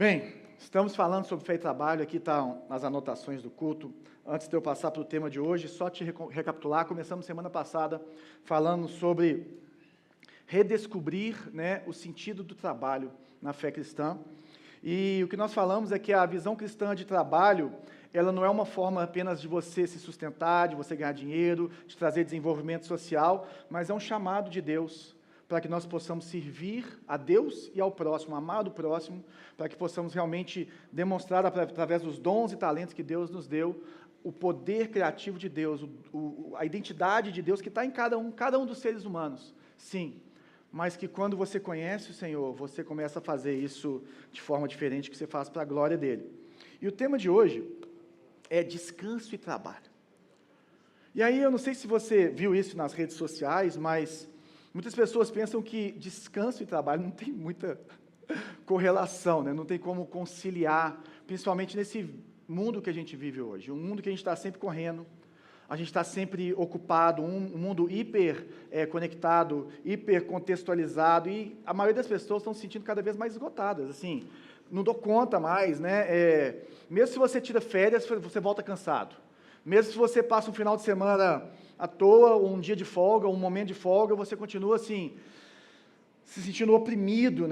Bem, estamos falando sobre fé e trabalho, aqui estão as anotações do culto. Antes de eu passar para o tema de hoje, só te recapitular, começamos semana passada falando sobre redescobrir, o sentido do trabalho na fé cristã. E o que nós falamos é que a visão cristã de trabalho, ela não é uma forma apenas de você se sustentar, de você ganhar dinheiro, de trazer desenvolvimento social, mas é um chamado de Deus para que nós possamos servir a Deus e ao próximo, amar o próximo, para que possamos realmente demonstrar, através dos dons e talentos que Deus nos deu, o poder criativo de Deus, a identidade de Deus que está em cada um dos seres humanos, sim, mas que quando você conhece o Senhor, você começa a fazer isso de forma diferente, que você faz para a glória dEle. E o tema de hoje é descanso e trabalho. E aí, eu não sei se você viu isso nas redes sociais, mas muitas pessoas pensam que descanso e trabalho não tem muita correlação, não tem como conciliar, principalmente nesse mundo que a gente vive hoje, um mundo que a gente está sempre correndo, a gente está sempre ocupado, um mundo hiper conectado, hiper contextualizado, e a maioria das pessoas estão se sentindo cada vez mais esgotadas, assim, não dou conta mais, mesmo se você tira férias, você volta cansado, mesmo se você passa um final de semana à toa, um dia de folga, um momento de folga, você continua assim, se sentindo oprimido,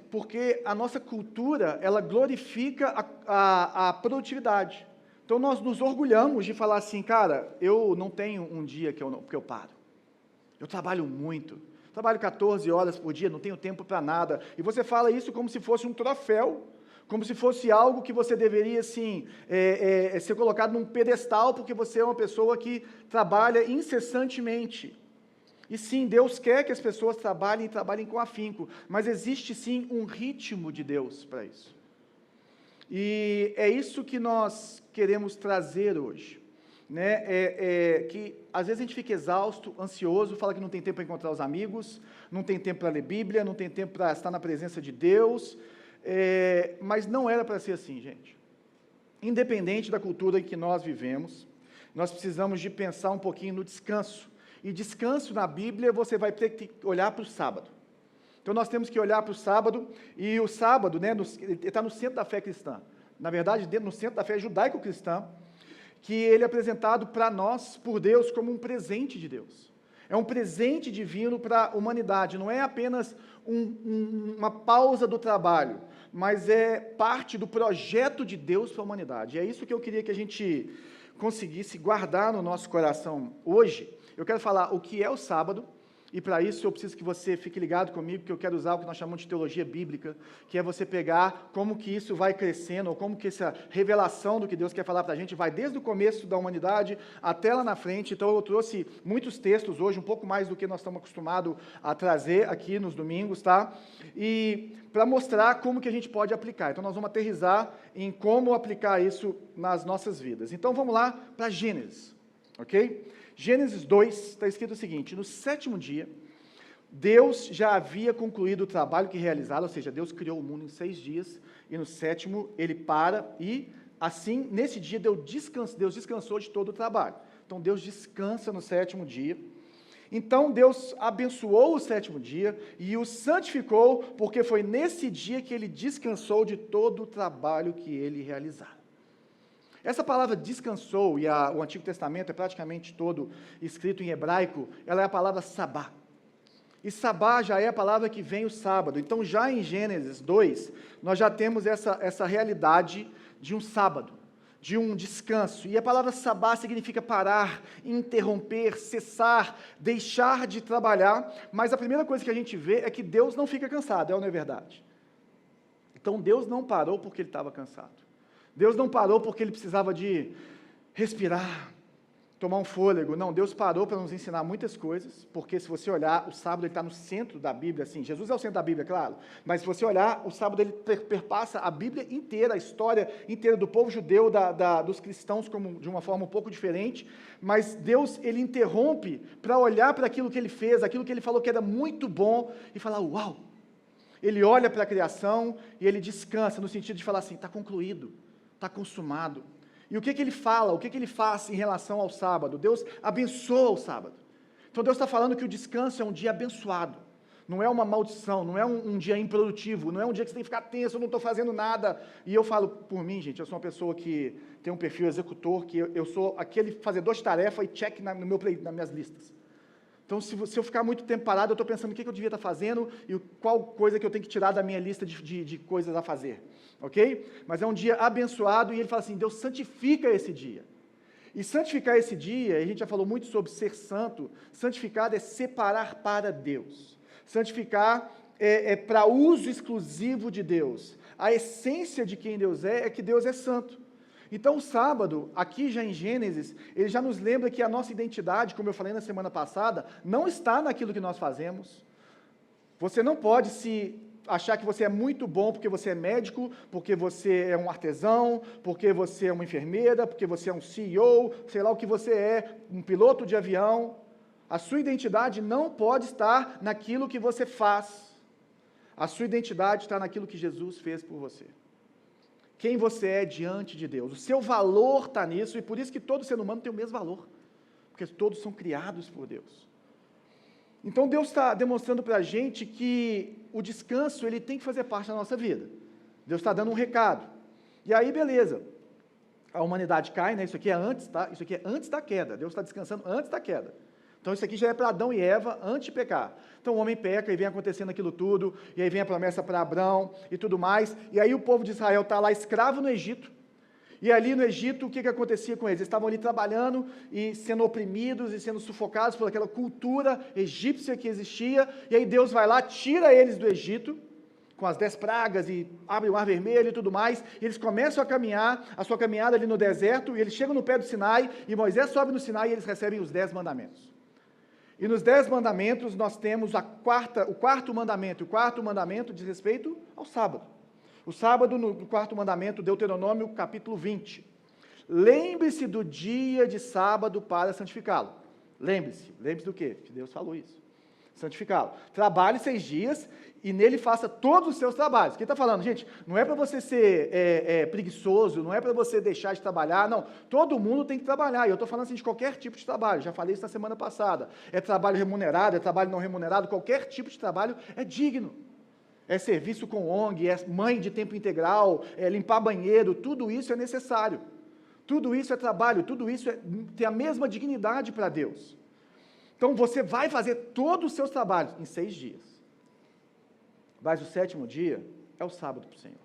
porque a nossa cultura, ela glorifica a produtividade. Então, nós nos orgulhamos de falar assim, cara, eu não tenho um dia que eu paro. Eu trabalho muito, trabalho 14 horas por dia, não tenho tempo para nada. E você fala isso como se fosse um troféu, como se fosse algo que você deveria, assim, ser colocado num pedestal, porque você é uma pessoa que trabalha incessantemente. E sim, Deus quer que as pessoas trabalhem com afinco, mas existe sim um ritmo de Deus para isso. E é isso que nós queremos trazer hoje, que às vezes a gente fica exausto, ansioso, fala que não tem tempo para encontrar os amigos, não tem tempo para ler Bíblia, não tem tempo para estar na presença de Deus, mas não era para ser assim, gente. Independente da cultura em que nós vivemos, nós precisamos de pensar um pouquinho no descanso. E descanso na Bíblia, você vai ter que olhar para o sábado. Então, nós temos que olhar para o sábado, e o sábado, ele está no centro da fé cristã. Na verdade, no centro da fé judaico-cristã, que ele é apresentado para nós, por Deus, como um presente de Deus. É um presente divino para a humanidade, não é apenas uma pausa do trabalho, mas é parte do projeto de Deus para a humanidade. E é isso que eu queria que a gente conseguisse guardar no nosso coração hoje. Eu quero falar o que é o sábado, e para isso eu preciso que você fique ligado comigo, porque eu quero usar o que nós chamamos de teologia bíblica, que é você pegar como que isso vai crescendo, ou como que essa revelação do que Deus quer falar para a gente vai desde o começo da humanidade até lá na frente. Então eu trouxe muitos textos hoje, um pouco mais do que nós estamos acostumados a trazer aqui nos domingos, tá? E para mostrar como que a gente pode aplicar. Então nós vamos aterrissar em como aplicar isso nas nossas vidas. Então vamos lá para Gênesis, ok? Gênesis 2, está escrito o seguinte: no sétimo dia, Deus já havia concluído o trabalho que realizara, ou seja, Deus criou o mundo em 6 dias, e no sétimo ele para, e assim, nesse dia, Deus descansou de todo o trabalho. Então, Deus descansa no sétimo dia. Então, Deus abençoou o sétimo dia e o santificou, porque foi nesse dia que ele descansou de todo o trabalho que ele realizara. Essa palavra descansou, e o Antigo Testamento é praticamente todo escrito em hebraico, ela é a palavra sabá. E sabá já é a palavra que vem o sábado. Então, já em Gênesis 2, nós já temos essa realidade de um sábado, de um descanso. E a palavra sabá significa parar, interromper, cessar, deixar de trabalhar. Mas a primeira coisa que a gente vê é que Deus não fica cansado, não é verdade? Então, Deus não parou porque ele estava cansado. Deus não parou porque ele precisava de respirar, tomar um fôlego. Não, Deus parou para nos ensinar muitas coisas, porque se você olhar, o sábado está no centro da Bíblia, assim, Jesus é o centro da Bíblia, claro, mas se você olhar, o sábado ele perpassa a Bíblia inteira, a história inteira do povo judeu, dos cristãos, de uma forma um pouco diferente, mas Deus, ele interrompe para olhar para aquilo que ele fez, aquilo que ele falou que era muito bom, e falar, uau! Ele olha para a criação e ele descansa, no sentido de falar assim, está concluído, está consumado. E o que ele fala, o que ele faz em relação ao sábado? Deus abençoa o sábado. Então Deus está falando que o descanso é um dia abençoado. Não é uma maldição, não é um dia improdutivo, não é um dia que você tem que ficar tenso, eu não estou fazendo nada. E eu falo por mim, gente, eu sou uma pessoa que tem um perfil executor, que eu sou aquele fazedor de tarefa e check nas minhas listas. Então, se eu ficar muito tempo parado, eu estou pensando o que eu devia estar fazendo e qual coisa que eu tenho que tirar da minha lista de coisas a fazer, ok? Mas é um dia abençoado e ele fala assim, Deus santifica esse dia. E santificar esse dia, a gente já falou muito sobre ser santo, santificado é separar para Deus. Santificar é para uso exclusivo de Deus. A essência de quem Deus é que Deus é santo. Então, o sábado, aqui já em Gênesis, ele já nos lembra que a nossa identidade, como eu falei na semana passada, não está naquilo que nós fazemos. Você não pode achar que você é muito bom porque você é médico, porque você é um artesão, porque você é uma enfermeira, porque você é um CEO, sei lá o que você é, um piloto de avião. A sua identidade não pode estar naquilo que você faz. A sua identidade está naquilo que Jesus fez por você. Quem você é diante de Deus. O seu valor está nisso, e por isso que todo ser humano tem o mesmo valor. Porque todos são criados por Deus. Então Deus está demonstrando para a gente que o descanso ele tem que fazer parte da nossa vida. Deus está dando um recado. E aí, beleza. A humanidade cai, né? Isso aqui é antes, tá? Isso aqui é antes da queda. Deus está descansando antes da queda. Então isso aqui já é para Adão e Eva antes de pecar. Então o homem peca e vem acontecendo aquilo tudo, e aí vem a promessa para Abrão e tudo mais, e aí o povo de Israel está lá escravo no Egito, e ali no Egito o que acontecia com eles? Eles estavam ali trabalhando e sendo oprimidos e sendo sufocados por aquela cultura egípcia que existia, e aí Deus vai lá, tira eles do Egito, com as 10 pragas e abre o mar vermelho e tudo mais, e eles começam a sua caminhada ali no deserto, e eles chegam no pé do Sinai, e Moisés sobe no Sinai e eles recebem os 10 mandamentos. E nos 10 mandamentos nós temos o quarto mandamento. O quarto mandamento diz respeito ao sábado. O sábado, no quarto mandamento, Deuteronômio, capítulo 20. Lembre-se do dia de sábado para santificá-lo. Lembre-se do quê? Que Deus falou isso. Santificá-lo. Trabalhe 6 dias e nele faça todos os seus trabalhos. Quem está falando, gente, não é para você ser preguiçoso, não é para você deixar de trabalhar, não. Todo mundo tem que trabalhar, e eu estou falando assim de qualquer tipo de trabalho, já falei isso na semana passada. É trabalho remunerado, é trabalho não remunerado, qualquer tipo de trabalho é digno. É serviço com ONG, é mãe de tempo integral, é limpar banheiro, tudo isso é necessário. Tudo isso é trabalho, tudo isso tem a mesma dignidade para Deus. Então você vai fazer todos os seus trabalhos em 6 dias. Mas o 7º dia é o sábado para o Senhor,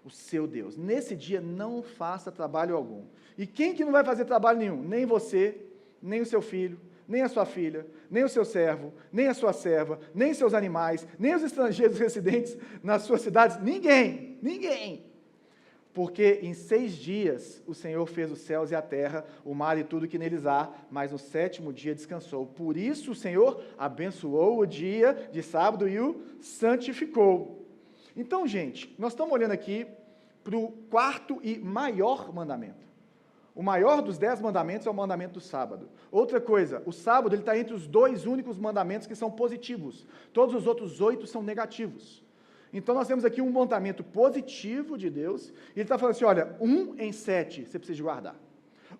o seu Deus. Nesse dia não faça trabalho algum. E quem que não vai fazer trabalho nenhum? Nem você, nem o seu filho, nem a sua filha, nem o seu servo, nem a sua serva, nem seus animais, nem os estrangeiros residentes nas suas cidades. Ninguém. Porque em 6 dias o Senhor fez os céus e a terra, o mar e tudo que neles há, mas no 7º dia descansou. Por isso o Senhor abençoou o dia de sábado e o santificou. Então, gente, nós estamos olhando aqui para o 4º e maior mandamento. O maior dos 10 mandamentos é o mandamento do sábado. Outra coisa, o sábado está entre os 2 únicos mandamentos que são positivos. Todos os outros 8 são negativos. Então, nós temos aqui um mandamento positivo de Deus, e ele está falando assim, olha, 1 em 7 você precisa de guardar.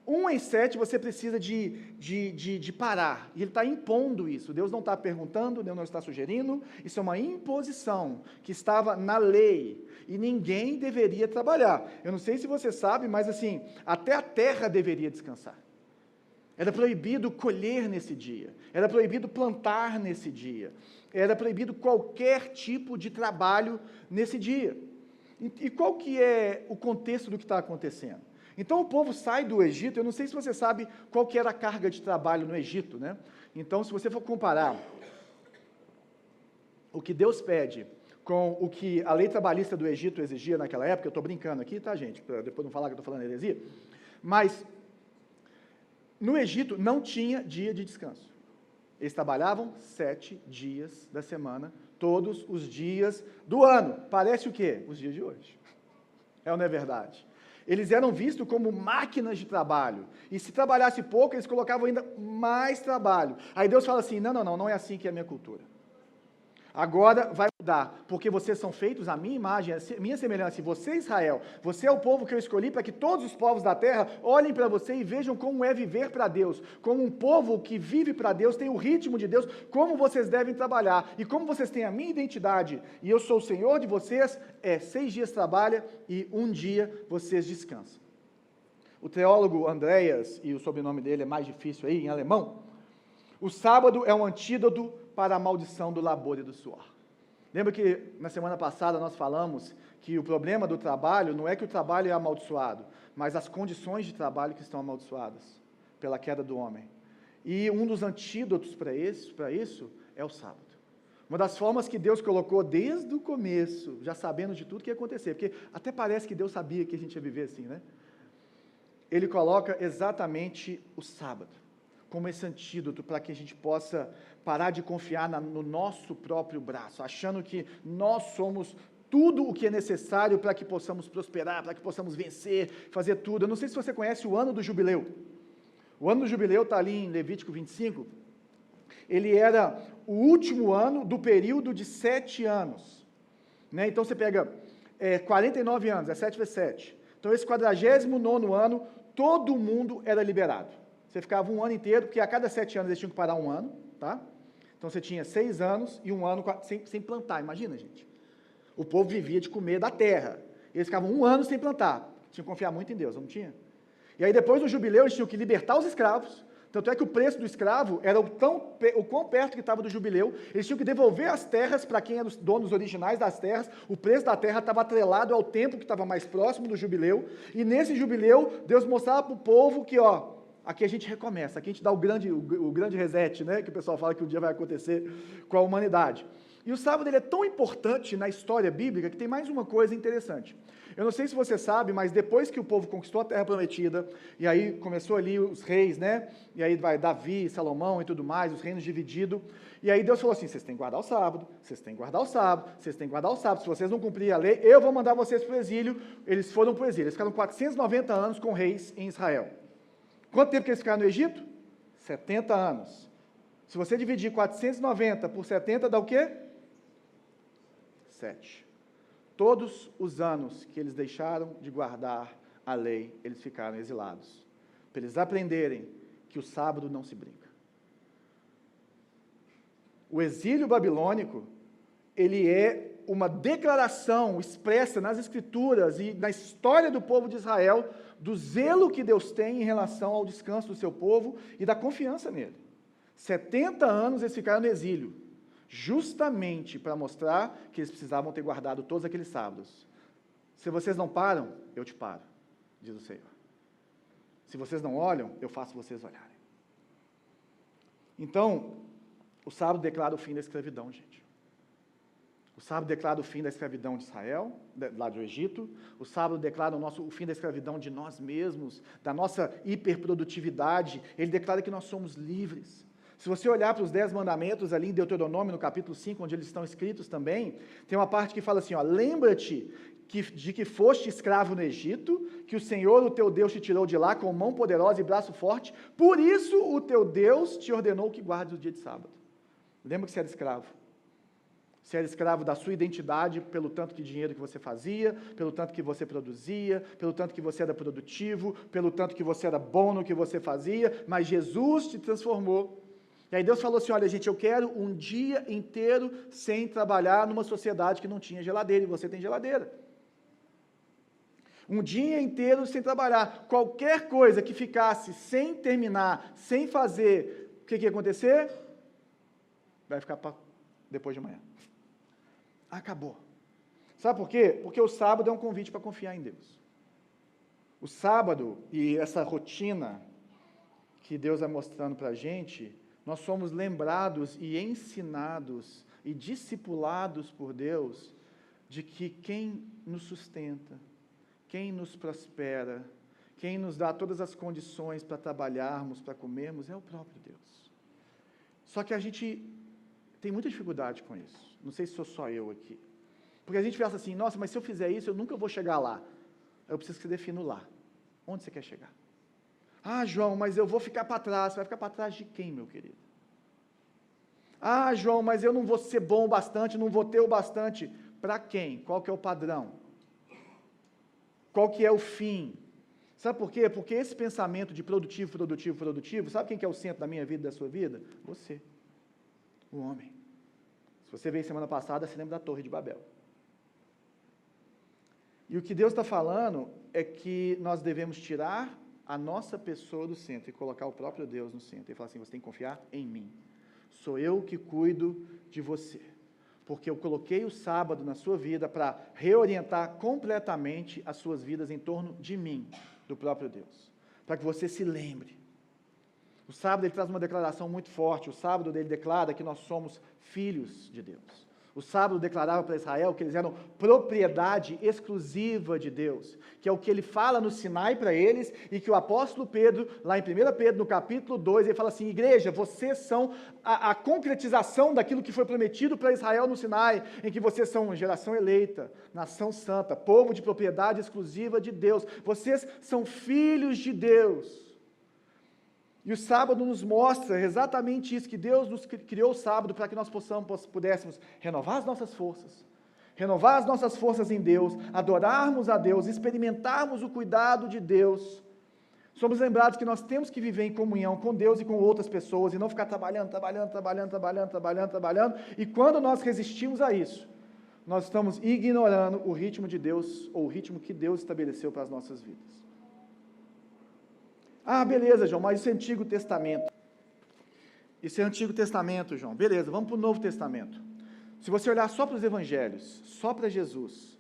1 em 7 você precisa de parar, e ele está impondo isso. Deus não está perguntando, Deus não está sugerindo, isso é uma imposição que estava na lei, e ninguém deveria trabalhar. Eu não sei se você sabe, mas assim, até a terra deveria descansar. Era proibido colher nesse dia, era proibido plantar nesse dia, era proibido qualquer tipo de trabalho nesse dia. E qual que é o contexto do que está acontecendo? Então o povo sai do Egito, eu não sei se você sabe qual que era a carga de trabalho no Egito, né? Então se você for comparar o que Deus pede com o que a lei trabalhista do Egito exigia naquela época, eu estou brincando aqui, tá, gente? Para depois não falar que eu estou falando heresia, mas no Egito não tinha dia de descanso. Eles trabalhavam 7 dias da semana, todos os dias do ano. Parece o quê? Os dias de hoje. É ou não é verdade? Eles eram vistos como máquinas de trabalho. E se trabalhasse pouco, eles colocavam ainda mais trabalho. Aí Deus fala assim, não é assim que é a minha cultura. Agora vai mudar, porque vocês são feitos à minha imagem, à minha semelhança. E você, Israel, você é o povo que eu escolhi para que todos os povos da terra olhem para você e vejam como é viver para Deus. Como um povo que vive para Deus, tem o ritmo de Deus, como vocês devem trabalhar. E como vocês têm a minha identidade, e eu sou o Senhor de vocês, 6 dias trabalha e 1 dia vocês descansam. O teólogo Andreas, e o sobrenome dele é mais difícil aí, em alemão, o sábado é um antídoto para a maldição do labor e do suor. Lembra que na semana passada nós falamos que o problema do trabalho não é que o trabalho é amaldiçoado, mas as condições de trabalho que estão amaldiçoadas pela queda do homem. E um dos antídotos para isso é o sábado. Uma das formas que Deus colocou desde o começo, já sabendo de tudo que ia acontecer, porque até parece que Deus sabia que a gente ia viver assim, né? Ele coloca exatamente o sábado como esse antídoto para que a gente possa parar de confiar no nosso próprio braço, achando que nós somos tudo o que é necessário para que possamos prosperar, para que possamos vencer, fazer tudo. Eu não sei se você conhece o ano do jubileu. O ano do jubileu está ali em Levítico 25. Ele era o último ano do período de 7 anos. Né? Então você pega 49 anos, é 7 vezes 7. Então esse 49º ano, todo mundo era liberado. Você ficava um ano inteiro, porque a cada 7 anos eles tinham que parar um ano, tá? Então você tinha 6 anos e um ano sem plantar, imagina, gente. O povo vivia de comer da terra. Eles ficavam um ano sem plantar. Tinham que confiar muito em Deus, não tinha? E aí depois do jubileu eles tinham que libertar os escravos. Tanto é que o preço do escravo era o quão perto que estava do jubileu. Eles tinham que devolver as terras para quem eram os donos originais das terras. O preço da terra estava atrelado ao tempo que estava mais próximo do jubileu. E nesse jubileu, Deus mostrava para o povo que, aqui a gente recomeça, aqui a gente dá o grande reset, né, que o pessoal fala que um dia vai acontecer com a humanidade. E o sábado ele é tão importante na história bíblica que tem mais uma coisa interessante. Eu não sei se você sabe, mas depois que o povo conquistou a Terra Prometida, e aí começou ali os reis, né, e aí vai Davi, Salomão e tudo mais, os reinos divididos, e aí Deus falou assim, vocês têm que guardar o sábado, vocês têm que guardar o sábado, vocês têm que guardar o sábado, se vocês não cumprirem a lei, eu vou mandar vocês para o exílio. Eles foram para o exílio, eles ficaram 490 anos com reis em Israel. Quanto tempo que eles ficaram no Egito? 70 anos. Se você dividir 490 por 70, dá o quê? 7. Todos os anos que eles deixaram de guardar a lei, eles ficaram exilados. Para eles aprenderem que o sábado não se brinca. O exílio babilônico, ele é uma declaração expressa nas Escrituras e na história do povo de Israel, do zelo que Deus tem em relação ao descanso do seu povo e da confiança nele. 70 anos eles ficaram no exílio, justamente para mostrar que eles precisavam ter guardado todos aqueles sábados. Se vocês não param, eu te paro, diz o Senhor. Se vocês não olham, eu faço vocês olharem. Então, o sábado declara o fim da escravidão, gente. O sábado declara o fim da escravidão de Israel, lá do Egito. O sábado declara o fim da escravidão de nós mesmos, da nossa hiperprodutividade. Ele declara que nós somos livres. Se você olhar para os 10 mandamentos ali em Deuteronômio, no capítulo 5, onde eles estão escritos também, tem uma parte que fala assim, lembra-te de que foste escravo no Egito, que o Senhor, o teu Deus, te tirou de lá com mão poderosa e braço forte, por isso o teu Deus te ordenou que guardes o dia de sábado. Lembra que você era escravo. Você era escravo da sua identidade pelo tanto de dinheiro que você fazia, pelo tanto que você produzia, pelo tanto que você era produtivo, pelo tanto que você era bom no que você fazia, mas Jesus te transformou. E aí Deus falou assim, olha gente, eu quero um dia inteiro sem trabalhar numa sociedade que não tinha geladeira, e você tem geladeira. Um dia inteiro sem trabalhar. Qualquer coisa que ficasse sem terminar, sem fazer, o que ia acontecer? Vai ficar para depois de amanhã. Acabou. Sabe por quê? Porque o sábado é um convite para confiar em Deus. O sábado e essa rotina que Deus vai mostrando para a gente, nós somos lembrados e ensinados e discipulados por Deus de que quem nos sustenta, quem nos prospera, quem nos dá todas as condições para trabalharmos, para comermos, é o próprio Deus. Só que a gente tem muita dificuldade com isso. Não sei se sou só eu aqui. Porque a gente pensa assim, nossa, mas se eu fizer isso, eu nunca vou chegar lá. Eu preciso que você defina o lá. Onde você quer chegar? Ah, João, mas eu vou ficar para trás. Você vai ficar para trás de quem, meu querido? Ah, João, mas eu não vou ser bom o bastante, não vou ter o bastante. Para quem? Qual que é o padrão? Qual que é o fim? Sabe por quê? Porque esse pensamento de produtivo, produtivo, produtivo, sabe quem que é o centro da minha vida e da sua vida? Você, o homem. Se você veio semana passada, você lembra da Torre de Babel. E o que Deus está falando é que nós devemos tirar a nossa pessoa do centro e colocar o próprio Deus no centro. E falar assim, você tem que confiar em mim. Sou eu que cuido de você. Porque eu coloquei o sábado na sua vida para reorientar completamente as suas vidas em torno de mim, do próprio Deus. Para que você se lembre. O sábado ele traz uma declaração muito forte. O sábado ele declara que nós somos filhos de Deus. O sábado declarava para Israel que eles eram propriedade exclusiva de Deus, que é o que ele fala no Sinai para eles, e que o apóstolo Pedro, lá em 1 Pedro, no capítulo 2, ele fala assim, igreja, vocês são a concretização daquilo que foi prometido para Israel no Sinai, em que vocês são geração eleita, nação santa, povo de propriedade exclusiva de Deus, vocês são filhos de Deus. E o sábado nos mostra exatamente isso, que Deus nos criou o sábado para que nós pudéssemos renovar as nossas forças em Deus, adorarmos a Deus, experimentarmos o cuidado de Deus. Somos lembrados que nós temos que viver em comunhão com Deus e com outras pessoas, e não ficar trabalhando, e quando nós resistimos a isso, nós estamos ignorando o ritmo de Deus, ou o ritmo que Deus estabeleceu para as nossas vidas. Ah, beleza, João, mas isso é Antigo Testamento. Isso é Antigo Testamento, João. Beleza, vamos para o Novo Testamento. Se você olhar só para os evangelhos, só para Jesus,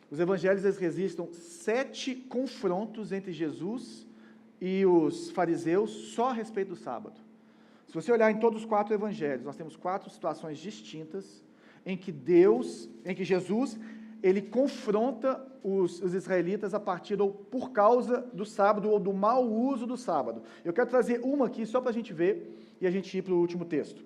os evangelhos eles registram 7 confrontos entre Jesus e os fariseus só a respeito do sábado. Se você olhar em todos os 4 evangelhos, nós temos 4 situações distintas em que Jesus ele confronta os israelitas a partir ou por causa do sábado ou do mau uso do sábado. Eu quero trazer uma aqui só para a gente ver e a gente ir para o último texto.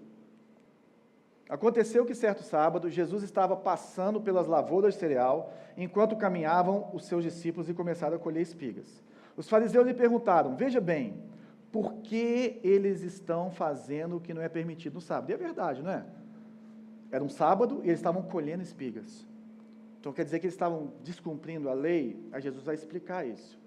Aconteceu que certo sábado, Jesus estava passando pelas lavouras de cereal, enquanto caminhavam os seus discípulos e começaram a colher espigas. Os fariseus lhe perguntaram, veja bem, por que eles estão fazendo o que não é permitido no sábado? E é verdade, não é? Era um sábado e eles estavam colhendo espigas. Então quer dizer que eles estavam descumprindo a lei? Aí Jesus vai explicar isso.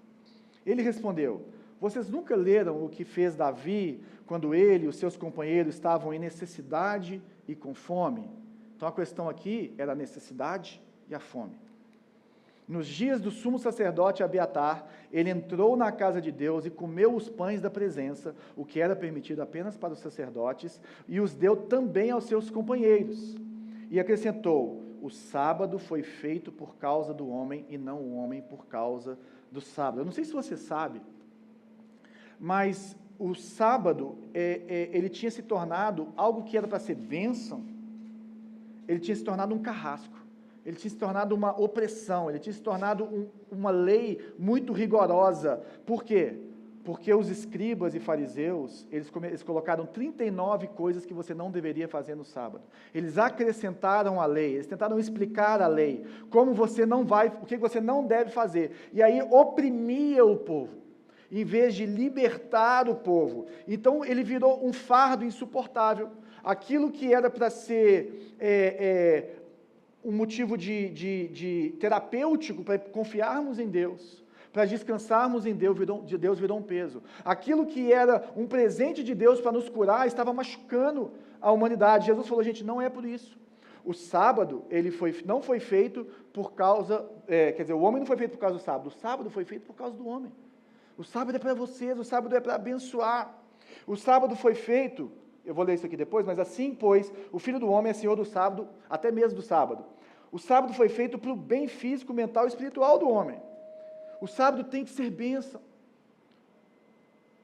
Ele respondeu, vocês nunca leram o que fez Davi quando ele e os seus companheiros estavam em necessidade e com fome? Então a questão aqui era a necessidade e a fome. Nos dias do sumo sacerdote Abiatar, ele entrou na casa de Deus e comeu os pães da presença, o que era permitido apenas para os sacerdotes, e os deu também aos seus companheiros. E acrescentou, o sábado foi feito por causa do homem e não o homem por causa do sábado. Eu não sei se você sabe, mas o sábado, ele tinha se tornado algo que era para ser bênção, ele tinha se tornado um carrasco, ele tinha se tornado uma opressão, ele tinha se tornado uma lei muito rigorosa. Por quê? Porque os escribas e fariseus, eles colocaram 39 coisas que você não deveria fazer no sábado. Eles acrescentaram a lei, eles tentaram explicar a lei, como você não vai, o que você não deve fazer. E aí oprimia o povo, em vez de libertar o povo. Então ele virou um fardo insuportável. Aquilo que era para ser um motivo de terapêutico, para confiarmos em Deus, para descansarmos em Deus, virou um peso. Aquilo que era um presente de Deus para nos curar, estava machucando a humanidade. Jesus falou, gente, não é por isso. O sábado, não foi feito por causa, o homem não foi feito por causa do sábado, o sábado foi feito por causa do homem. O sábado é para vocês, o sábado é para abençoar. O sábado foi feito, eu vou ler isso aqui depois, mas assim, pois, o Filho do Homem é Senhor do sábado, até mesmo do sábado. O sábado foi feito para o bem físico, mental e espiritual do homem. O sábado tem que ser bênção.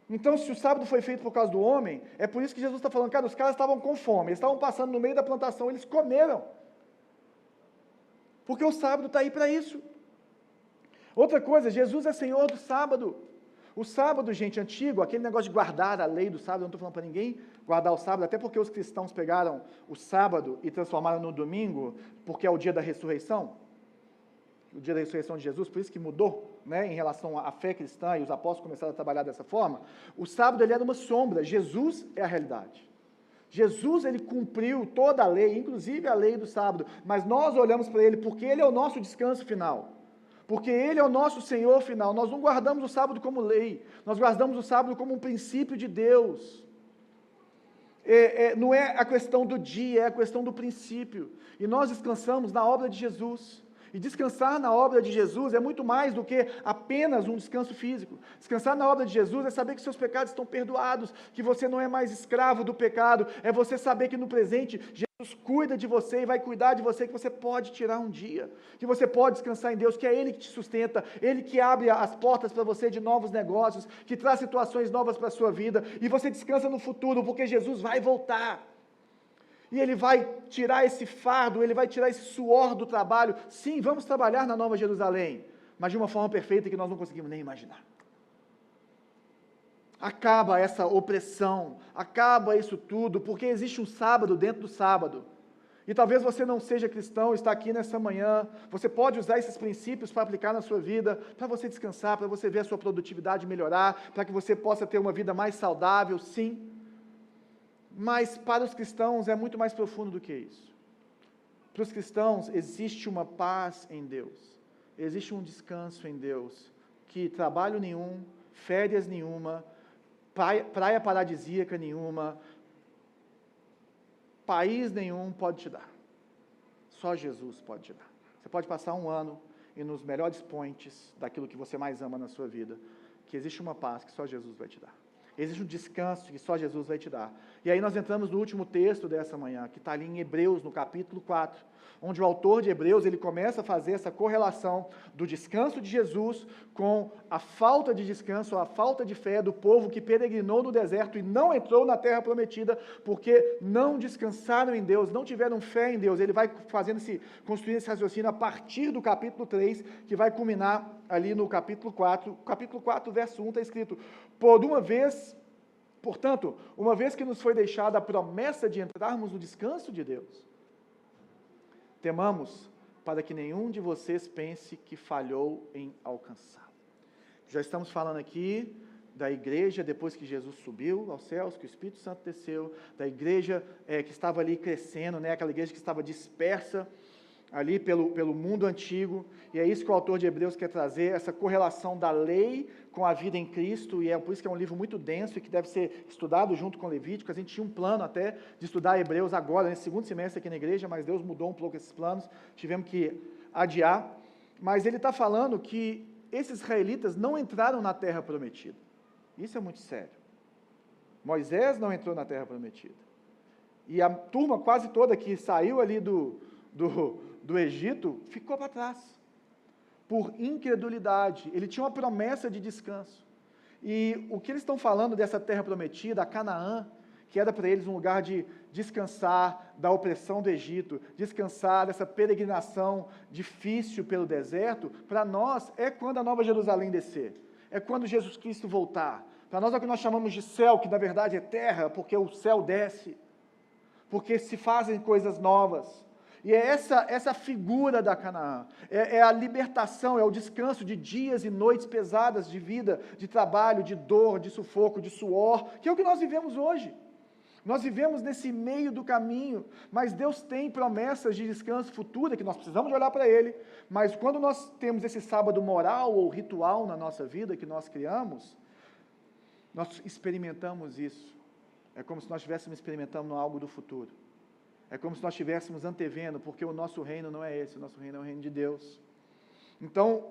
Então, se o sábado foi feito por causa do homem, é por isso que Jesus está falando, cara, os caras estavam com fome, eles estavam passando no meio da plantação, eles comeram. Porque o sábado está aí para isso. Outra coisa, Jesus é Senhor do sábado. O sábado, gente, antigo, aquele negócio de guardar a lei do sábado, eu não estou falando para ninguém guardar o sábado, até porque os cristãos pegaram o sábado e transformaram no domingo, porque é o dia da ressurreição. o dia da ressurreição de Jesus, por isso que mudou, né, em relação à fé cristã, e os apóstolos começaram a trabalhar dessa forma. O sábado ele era uma sombra, Jesus é a realidade. Jesus, ele cumpriu toda a lei, inclusive a lei do sábado, mas nós olhamos para ele porque ele é o nosso descanso final. Porque ele é o nosso Senhor final. Nós não guardamos o sábado como lei, nós guardamos o sábado como um princípio de Deus. Não é a questão do dia, é a questão do princípio. E nós descansamos na obra de Jesus. E descansar na obra de Jesus é muito mais do que apenas um descanso físico. Descansar na obra de Jesus é saber que seus pecados estão perdoados, que você não é mais escravo do pecado, é você saber que no presente Jesus cuida de você e vai cuidar de você, que você pode tirar um dia, que você pode descansar em Deus, que é Ele que te sustenta, Ele que abre as portas para você de novos negócios, que traz situações novas para a sua vida, e você descansa no futuro, porque Jesus vai voltar. E Ele vai tirar esse fardo, Ele vai tirar esse suor do trabalho. Sim, vamos trabalhar na Nova Jerusalém, mas de uma forma perfeita que nós não conseguimos nem imaginar. Acaba essa opressão, acaba isso tudo, porque existe um sábado dentro do sábado. E talvez você não seja cristão, está aqui nessa manhã, você pode usar esses princípios para aplicar na sua vida, para você descansar, para você ver a sua produtividade melhorar, para que você possa ter uma vida mais saudável, sim. Mas para os cristãos é muito mais profundo do que isso. Para os cristãos existe uma paz em Deus, existe um descanso em Deus, que trabalho nenhum, férias nenhuma, praia paradisíaca nenhuma, país nenhum pode te dar. Só Jesus pode te dar. Você pode passar um ano e nos melhores points daquilo que você mais ama na sua vida, que existe uma paz que só Jesus vai te dar. Existe um descanso que só Jesus vai te dar. E aí nós entramos no último texto dessa manhã, que está ali em Hebreus, no capítulo 4, onde o autor de Hebreus, ele começa a fazer essa correlação do descanso de Jesus com a falta de descanso, a falta de fé do povo que peregrinou no deserto e não entrou na terra prometida, porque não descansaram em Deus, não tiveram fé em Deus. Ele vai construindo esse raciocínio a partir do capítulo 3, que vai culminar ali no capítulo 4. Capítulo 4, verso 1, está escrito: Portanto, uma vez que nos foi deixada a promessa de entrarmos no descanso de Deus, temamos para que nenhum de vocês pense que falhou em alcançá-lo. Já estamos falando aqui da igreja depois que Jesus subiu aos céus, que o Espírito Santo desceu, da igreja que estava ali crescendo, né, aquela igreja que estava dispersa ali pelo mundo antigo, e é isso que o autor de Hebreus quer trazer, essa correlação da lei com a vida em Cristo, e é por isso que é um livro muito denso e que deve ser estudado junto com Levítico. A gente tinha um plano até de estudar Hebreus agora, nesse segundo semestre aqui na igreja, mas Deus mudou um pouco esses planos, tivemos que adiar, mas ele está falando que esses israelitas não entraram na terra prometida. Isso é muito sério. Moisés não entrou na terra prometida, e a turma quase toda que saiu ali do Egito ficou para trás, por incredulidade. Ele tinha uma promessa de descanso, e o que eles estão falando dessa terra prometida, a Canaã, que era para eles um lugar de descansar da opressão do Egito, descansar dessa peregrinação difícil pelo deserto, para nós é quando a Nova Jerusalém descer, é quando Jesus Cristo voltar. Para nós é o que nós chamamos de céu, que na verdade é terra, porque o céu desce, porque se fazem coisas novas. E é essa figura da Canaã, é a libertação, é o descanso de dias e noites pesadas de vida, de trabalho, de dor, de sufoco, de suor, que é o que nós vivemos hoje. Nós vivemos nesse meio do caminho, mas Deus tem promessas de descanso futuro, que nós precisamos de olhar para Ele, mas quando nós temos esse sábado moral ou ritual na nossa vida que nós criamos, nós experimentamos isso. É como se nós estivéssemos experimentando algo do futuro. É como se nós estivéssemos antevendo, porque o nosso reino não é esse, o nosso reino é o reino de Deus. Então,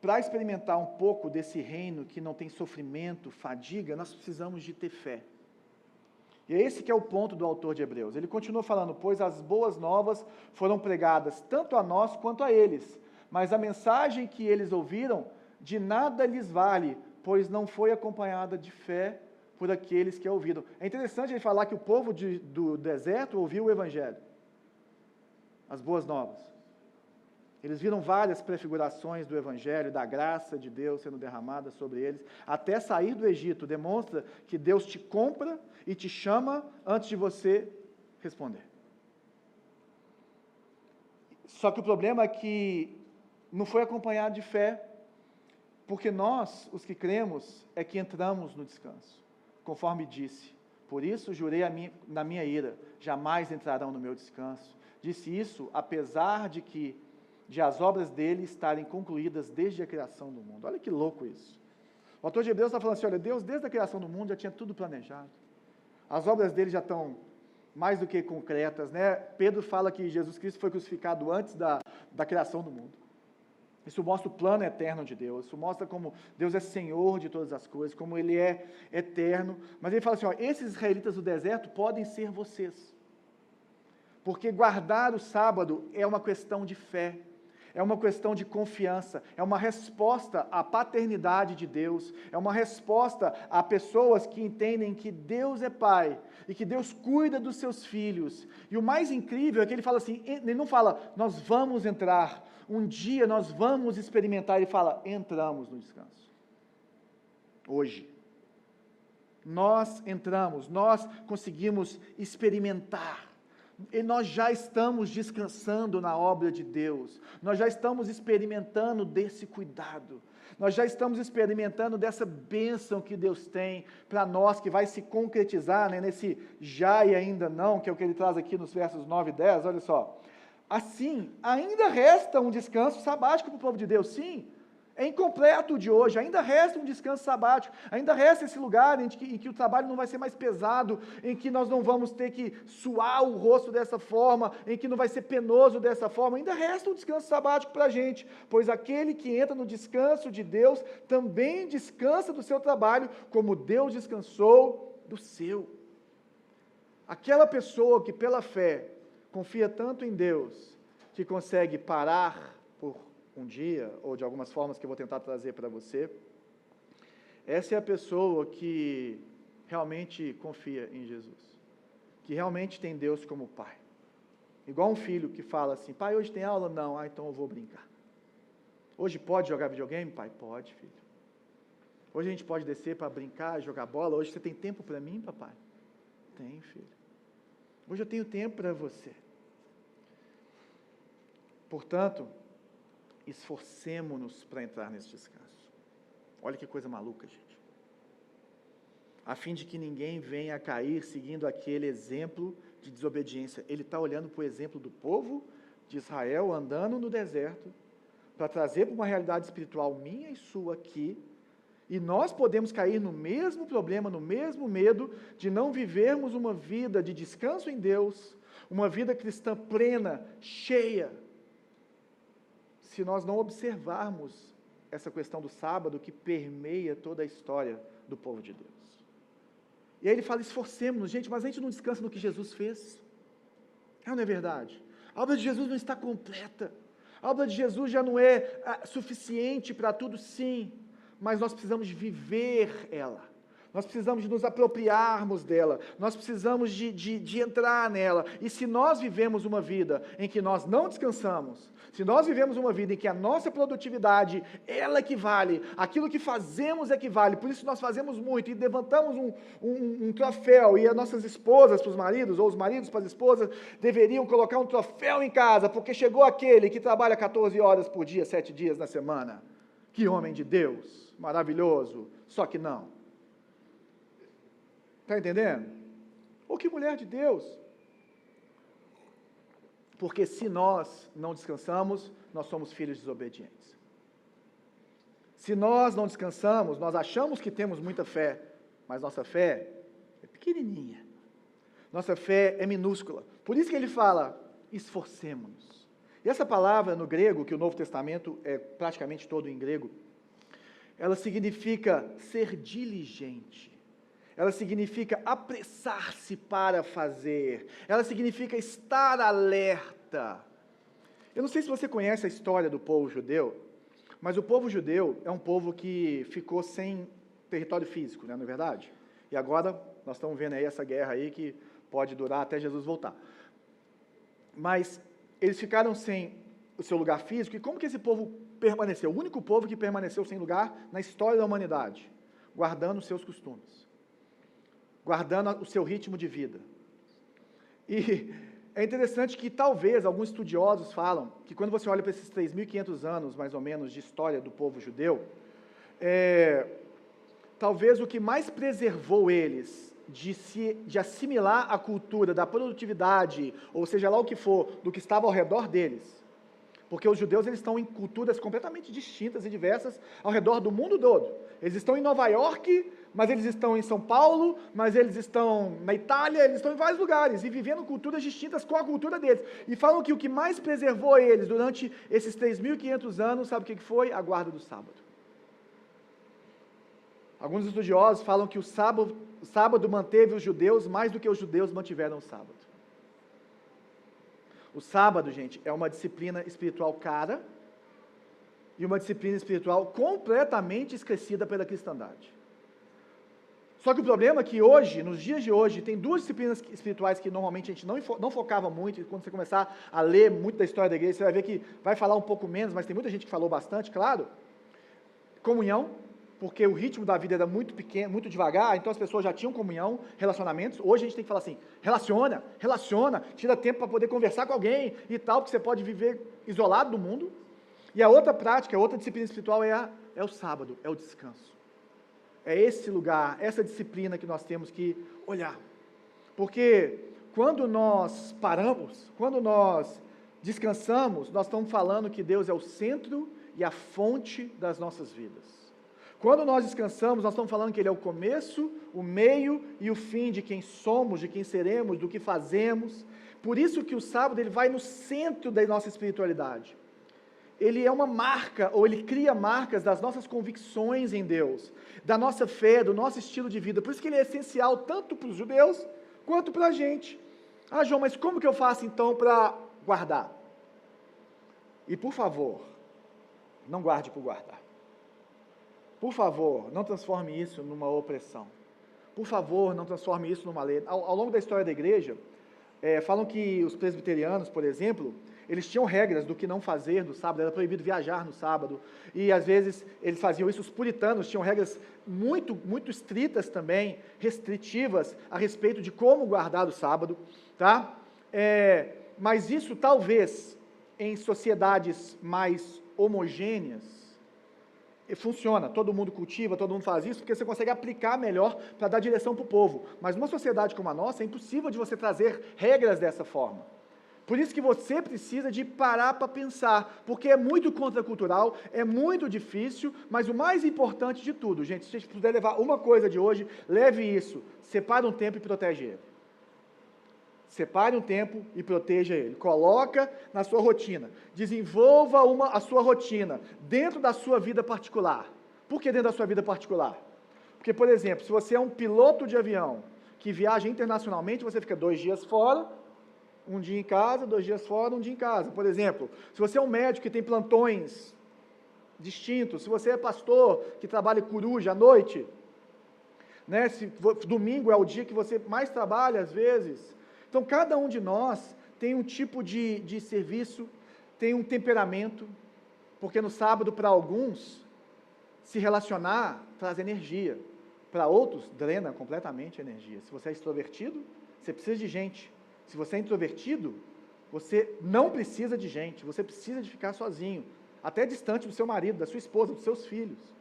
para experimentar um pouco desse reino que não tem sofrimento, fadiga, nós precisamos de ter fé. E é esse que é o ponto do autor de Hebreus. Ele continua falando: pois as boas novas foram pregadas tanto a nós quanto a eles, mas a mensagem que eles ouviram de nada lhes vale, pois não foi acompanhada de fé por aqueles que a ouviram. É interessante ele falar que o povo do deserto ouviu o Evangelho, as boas novas. Eles viram várias prefigurações do Evangelho, da graça de Deus sendo derramada sobre eles, até sair do Egito. Demonstra que Deus te compra e te chama antes de você responder. Só que o problema é que não foi acompanhado de fé, porque nós, os que cremos, é que entramos no descanso, conforme disse. Por isso jurei na minha ira, jamais entrarão no meu descanso. Disse isso, apesar de as obras dele estarem concluídas desde a criação do mundo. Olha que louco isso. O autor de Hebreus está falando assim, olha, Deus desde a criação do mundo já tinha tudo planejado. As obras dele já estão mais do que concretas, né? Pedro fala que Jesus Cristo foi crucificado antes da criação do mundo. Isso mostra o plano eterno de Deus, isso mostra como Deus é Senhor de todas as coisas, como Ele é eterno. Mas ele fala assim, ó, esses israelitas do deserto podem ser vocês. Porque guardar o sábado é uma questão de fé, é uma questão de confiança, é uma resposta à paternidade de Deus, é uma resposta a pessoas que entendem que Deus é Pai e que Deus cuida dos seus filhos. E o mais incrível é que ele fala assim, ele não fala, nós vamos entrar, um dia nós vamos experimentar, ele fala, entramos no descanso. Hoje. Nós entramos, nós conseguimos experimentar. E nós já estamos descansando na obra de Deus, nós já estamos experimentando desse cuidado, nós já estamos experimentando dessa bênção que Deus tem para nós, que vai se concretizar, né, nesse já e ainda não, que é o que ele traz aqui nos versos 9 e 10, olha só. Assim, ainda resta um descanso sabático para o povo de Deus, sim, é incompleto o de hoje, ainda resta um descanso sabático, ainda resta esse lugar em que o trabalho não vai ser mais pesado, em que nós não vamos ter que suar o rosto dessa forma, em que não vai ser penoso dessa forma, ainda resta um descanso sabático para a gente, pois aquele que entra no descanso de Deus, também descansa do seu trabalho, como Deus descansou do seu. Aquela pessoa que pela fé confia tanto em Deus, que consegue parar por um dia, ou de algumas formas que eu vou tentar trazer para você, essa é a pessoa que realmente confia em Jesus, que realmente tem Deus como Pai. Igual um filho que fala assim, pai, hoje tem aula? Não, então eu vou brincar. Hoje pode jogar videogame? Pai, pode, filho. Hoje a gente pode descer para brincar, jogar bola? Hoje você tem tempo para mim, papai? Tem, filho. Hoje eu tenho tempo para você. Portanto, esforcemo-nos para entrar nesse descanso. Olha que coisa maluca, gente. A fim de que ninguém venha a cair seguindo aquele exemplo de desobediência. Ele está olhando para o exemplo do povo de Israel andando no deserto, para trazer para uma realidade espiritual minha e sua aqui, e nós podemos cair no mesmo problema, no mesmo medo de não vivermos uma vida de descanso em Deus, uma vida cristã plena, cheia, se nós não observarmos essa questão do sábado que permeia toda a história do povo de Deus. E aí ele fala, esforcemos-nos, gente, mas a gente não descansa no que Jesus fez. Não é verdade? A obra de Jesus não está completa. A obra de Jesus já não é suficiente para tudo, sim, mas nós precisamos viver ela. Nós precisamos de nos apropriarmos dela, nós precisamos de entrar nela, e se nós vivemos uma vida em que nós não descansamos, se nós vivemos uma vida em que a nossa produtividade, ela equivale, aquilo que fazemos equivale, por isso nós fazemos muito, e levantamos um troféu, e as nossas esposas para os maridos, ou os maridos para as esposas, deveriam colocar um troféu em casa, porque chegou aquele que trabalha 14 horas por dia, 7 dias na semana, que homem de Deus, maravilhoso, só que não. Está entendendo? Ou que mulher de Deus. Porque se nós não descansamos, nós somos filhos desobedientes. Se nós não descansamos, nós achamos que temos muita fé, mas nossa fé é pequenininha. Nossa fé é minúscula. Por isso que ele fala, esforcemo-nos. E essa palavra no grego, que o Novo Testamento é praticamente todo em grego, ela significa ser diligente. Ela significa apressar-se para fazer, ela significa estar alerta. Eu não sei se você conhece a história do povo judeu, mas o povo judeu é um povo que ficou sem território físico, não é verdade? E agora nós estamos vendo aí essa guerra aí que pode durar até Jesus voltar. Mas eles ficaram sem o seu lugar físico, e como que esse povo permaneceu? O único povo que permaneceu sem lugar na história da humanidade, guardando os seus costumes, guardando o seu ritmo de vida. é interessante que talvez alguns estudiosos falam que quando você olha para esses 3.500 anos, mais ou menos, de história do povo judeu, talvez o que mais preservou eles de assimilar a cultura da produtividade, ou seja lá o que for, do que estava ao redor deles, porque os judeus eles estão em culturas completamente distintas e diversas ao redor do mundo todo. Eles estão em Nova York, mas eles estão em São Paulo, mas eles estão na Itália, eles estão em vários lugares, e vivendo culturas distintas com a cultura deles. E falam que o que mais preservou eles durante esses 3.500 anos, sabe o que foi? A guarda do sábado. Alguns estudiosos falam que o sábado manteve os judeus mais do que os judeus mantiveram o sábado. O sábado, gente, é uma disciplina espiritual cara e uma disciplina espiritual completamente esquecida pela cristandade. Só que o problema é que hoje, nos dias de hoje, tem duas disciplinas espirituais que normalmente a gente não focava muito, e quando você começar a ler muito da história da igreja, você vai ver que vai falar um pouco menos, mas tem muita gente que falou bastante, claro. Comunhão, porque o ritmo da vida era muito pequeno, muito devagar, então as pessoas já tinham comunhão, relacionamentos. Hoje a gente tem que falar assim, relaciona, tira tempo para poder conversar com alguém e tal, porque você pode viver isolado do mundo. E a outra prática, a outra disciplina espiritual é o sábado, é o descanso. É esse lugar, essa disciplina que nós temos que olhar. Porque quando nós paramos, quando nós descansamos, nós estamos falando que Deus é o centro e a fonte das nossas vidas. Quando nós descansamos, nós estamos falando que Ele é o começo, o meio e o fim de quem somos, de quem seremos, do que fazemos. Por isso que o sábado ele vai no centro da nossa espiritualidade. Ele é uma marca, ou ele cria marcas das nossas convicções em Deus, da nossa fé, do nosso estilo de vida. Por isso que ele é essencial tanto para os judeus, quanto para a gente. Ah, João, mas como que eu faço então para guardar? E por favor, não guarde por guardar. Por favor, não transforme isso numa opressão. Por favor, não transforme isso numa lei. Ao longo da história da igreja, falam que os presbiterianos, por exemplo, eles tinham regras do que não fazer no sábado, era proibido viajar no sábado, e às vezes eles faziam isso, os puritanos tinham regras muito, muito estritas também, restritivas, a respeito de como guardar o sábado, tá? Mas isso talvez, em sociedades mais homogêneas, funciona, todo mundo cultiva, todo mundo faz isso, porque você consegue aplicar melhor para dar direção para o povo, mas numa sociedade como a nossa, é impossível de você trazer regras dessa forma. Por isso que você precisa de parar para pensar, porque é muito contracultural, é muito difícil, mas o mais importante de tudo, gente, se vocês puderem levar uma coisa de hoje, leve isso, separe um tempo e protege ele. Separe um tempo e proteja ele. Coloca na sua rotina. Desenvolva a sua rotina dentro da sua vida particular. Por que dentro da sua vida particular? Porque, por exemplo, se você é um piloto de avião que viaja internacionalmente, você fica 2 dias fora, um dia em casa, 2 dias fora, um dia em casa. Por exemplo, se você é um médico que tem plantões distintos, se você é pastor que trabalha coruja à noite, né, domingo é o dia que você mais trabalha às vezes. Então, cada um de nós tem um tipo de serviço, tem um temperamento, porque no sábado, para alguns, se relacionar traz energia, para outros, drena completamente a energia. Se você é extrovertido, você precisa de gente. Se você é introvertido, você não precisa de gente, você precisa de ficar sozinho, até distante do seu marido, da sua esposa, dos seus filhos.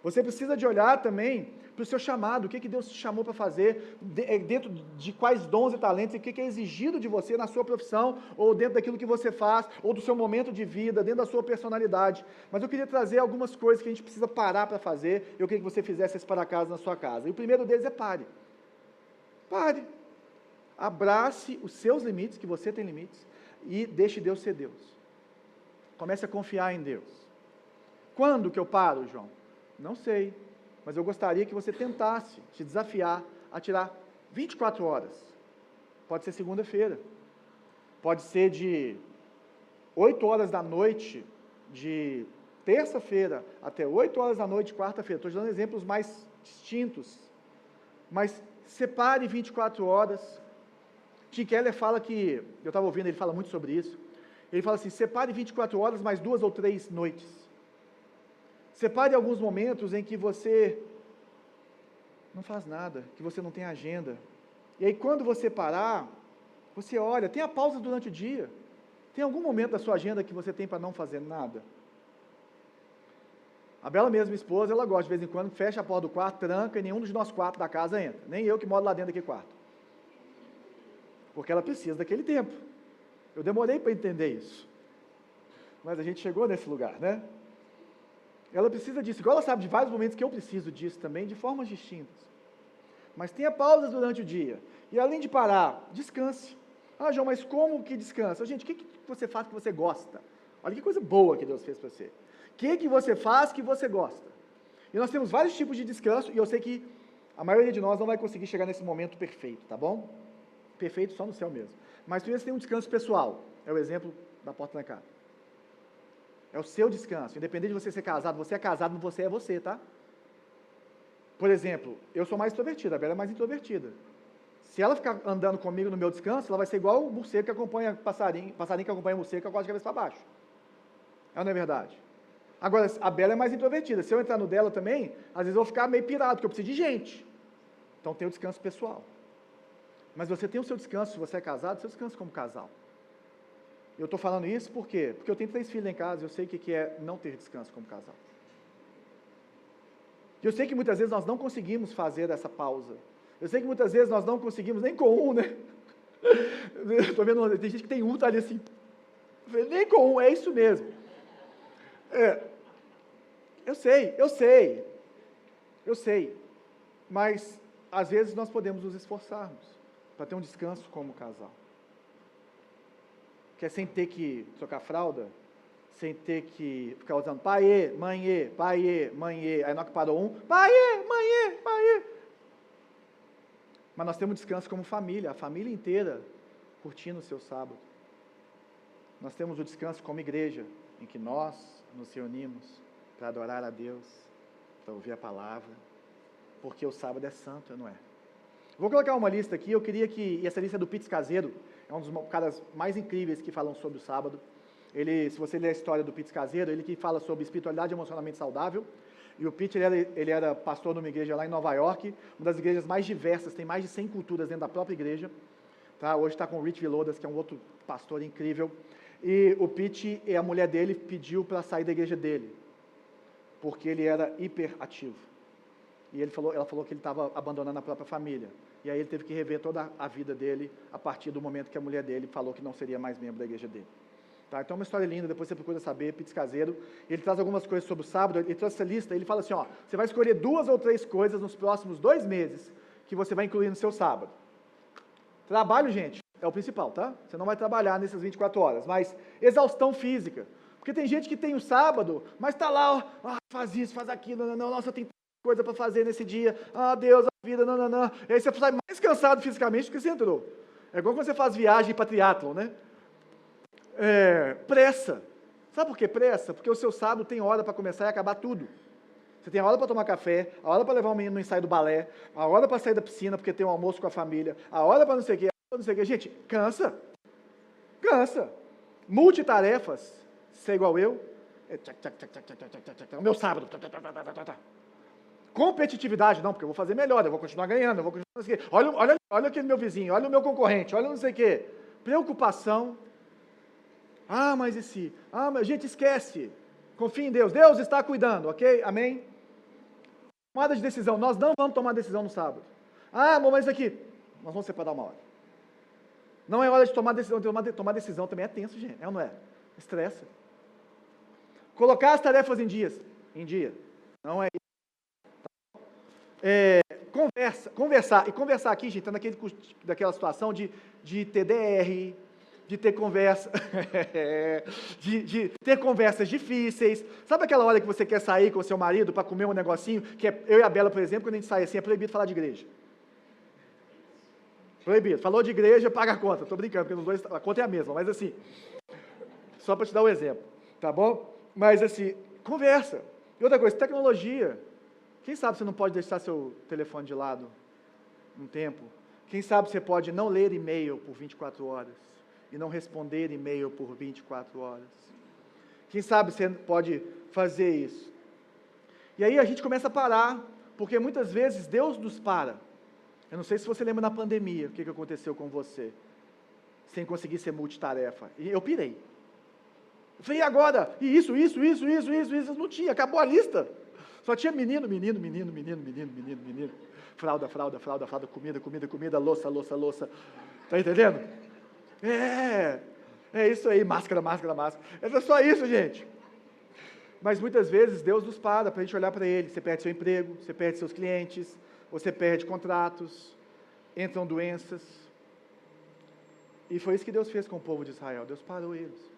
Você precisa de olhar também para o seu chamado, o que Deus te chamou para fazer, dentro de quais dons e talentos, e o que é exigido de você na sua profissão, ou dentro daquilo que você faz, ou do seu momento de vida, dentro da sua personalidade. Mas eu queria trazer algumas coisas que a gente precisa parar para fazer, eu queria que você fizesse esse para casa na sua casa. E o primeiro deles é pare. Pare. Abrace os seus limites, que você tem limites, e deixe Deus ser Deus. Comece a confiar em Deus. Quando que eu paro, João? Não sei, mas eu gostaria que você tentasse te desafiar a tirar 24 horas. Pode ser segunda-feira, pode ser de 8 horas da noite de terça-feira até 8 horas da noite de quarta-feira. Estou dando exemplos mais distintos, mas separe 24 horas. Tim Keller fala que, eu estava ouvindo, ele fala muito sobre isso, ele fala assim, separe 24 horas mais 2 ou 3 noites. Separe alguns momentos em que você não faz nada, que você não tem agenda. E aí quando você parar, Você olha, tem a pausa durante o dia. Tem algum momento da sua agenda que você tem para não fazer nada? A Bela mesmo, minha esposa, ela gosta de vez em quando, fecha a porta do quarto, tranca e nenhum dos nossos quartos da casa entra. Nem eu que moro lá dentro daquele quarto. Porque ela precisa daquele tempo. Eu demorei para entender isso. Mas a gente chegou nesse lugar, né? Ela precisa disso. Igual ela sabe de vários momentos que eu preciso disso também, de formas distintas. Mas tenha pausas durante o dia. E além de parar, descanse. Ah, João, mas como que descansa? Gente, o que você faz que você gosta? Olha que coisa boa que Deus fez para você. O que você faz que você gosta? E nós temos vários tipos de descanso, e eu sei que a maioria de nós não vai conseguir chegar nesse momento perfeito, tá bom? Perfeito só no céu mesmo. Mas tu tem um descanso pessoal. É o exemplo da porta da casa. É o seu descanso. Independente de você ser casado, você é casado, mas você é você, tá? Por exemplo, eu sou mais extrovertida, a Bela é mais introvertida. Se ela ficar andando comigo no meu descanso, ela vai ser igual o morcego que acompanha passarinho que acompanha o morcego que gosta de cabeça para baixo. Não é verdade? Agora, a Bela é mais introvertida. Se eu entrar no dela também, às vezes eu vou ficar meio pirado, porque eu preciso de gente. Então tem o descanso pessoal. Mas você tem o seu descanso, se você é casado, seu descanso como casal. Eu estou falando isso por quê? Porque eu tenho 3 filhos em casa, eu sei o que é não ter descanso como casal. Eu sei que muitas vezes nós não conseguimos fazer essa pausa. Eu sei que muitas vezes nós não conseguimos, nem com um, né? Estou vendo, tem gente que tem um, tá ali assim. Nem com um, é isso mesmo. Eu sei. Mas, às vezes, nós podemos nos esforçarmos para ter um descanso como casal. Que é sem ter que trocar fralda, sem ter que ficar usando paiê, manhê, aí na hora que parou um, paiê, manhê. Mas nós temos descanso como família, a família inteira curtindo o seu sábado. Nós temos o descanso como igreja, em que nós nos reunimos para adorar a Deus, para ouvir a palavra, porque o sábado é santo, não é? Vou colocar uma lista aqui, eu queria que, e essa lista é do Pitts Caseiro, é um dos caras mais incríveis que falam sobre o sábado. Ele, se você ler a história do Pitts Caseiro, ele que fala sobre espiritualidade emocionalmente saudável, e o Pitt, ele era pastor numa igreja lá em Nova York, uma das igrejas mais diversas, tem mais de 100 culturas dentro da própria igreja, tá? Hoje está com o Rich Villodas, que é um outro pastor incrível, e o Pitt e a mulher dele pediu para sair da igreja dele, porque ele era hiperativo, e ela falou que ele estava abandonando a própria família, e aí ele teve que rever toda a vida dele, a partir do momento que a mulher dele falou que não seria mais membro da igreja dele. Tá? Então é uma história linda, depois você procura saber, Pitts Caseiro, ele traz algumas coisas sobre o sábado, ele trouxe essa lista, ele fala assim, ó, você vai escolher 2 ou 3 coisas nos próximos 2 meses, que você vai incluir no seu sábado. Trabalho, gente, é o principal, tá? Você não vai trabalhar nessas 24 horas, mas exaustão física, porque tem gente que tem o sábado, mas está lá, ó, faz isso, faz aquilo, não, nossa, tem coisa para fazer nesse dia, Deus, a vida, não, e aí você sai mais cansado fisicamente do que você entrou. É igual quando você faz viagem para triatlon, né? Pressa. Sabe por que pressa? Porque o seu sábado tem hora para começar e acabar tudo. Você tem a hora para tomar café, a hora para levar o menino no ensaio do balé, a hora para sair da piscina porque tem um almoço com a família, a hora para não sei o quê, Gente, cansa. Multitarefas, ser igual eu, o meu sábado. Competitividade, não, porque eu vou fazer melhor, eu vou continuar ganhando, eu vou continuar não sei o quê. Olha aquele meu vizinho, olha o meu concorrente, olha não sei o quê. Preocupação. Mas e se? Mas gente, esquece. Confia em Deus. Deus está cuidando, ok? Amém? Tomada de decisão. Nós não vamos tomar decisão no sábado. Mas isso aqui. Nós vamos separar uma hora. Não é hora de tomar decisão. Tomar decisão também é tenso, gente. É ou não é? Estressa. Colocar as tarefas em dia. Não é conversar. E conversar aqui, gente, está daquela situação de TDR, de ter conversa, de ter conversas difíceis. Sabe aquela hora que você quer sair com o seu marido para comer um negocinho, que eu e a Bela, por exemplo, quando a gente sai assim, é proibido falar de igreja. Proibido. Falou de igreja, paga a conta. Estou brincando, porque nos dois a conta é a mesma, mas assim, só para te dar um exemplo, tá bom? Mas assim, conversa. E outra coisa, tecnologia. Quem sabe você não pode deixar seu telefone de lado um tempo? Quem sabe você pode não ler e-mail por 24 horas e não responder e-mail por 24 horas? Quem sabe você pode fazer isso? E aí a gente começa a parar, porque muitas vezes Deus nos para. Eu não sei se você lembra na pandemia, o que aconteceu com você. sem conseguir ser multitarefa. E eu pirei. Eu falei, e agora? E isso, não tinha, acabou a lista. Só tinha menino. Fralda, comida, louça. Tá entendendo? É isso aí, máscara. É só isso, gente. Mas muitas vezes Deus nos para a gente olhar para Ele. Você perde seu emprego, você perde seus clientes, você perde contratos, entram doenças. E foi isso que Deus fez com o povo de Israel. Deus parou eles.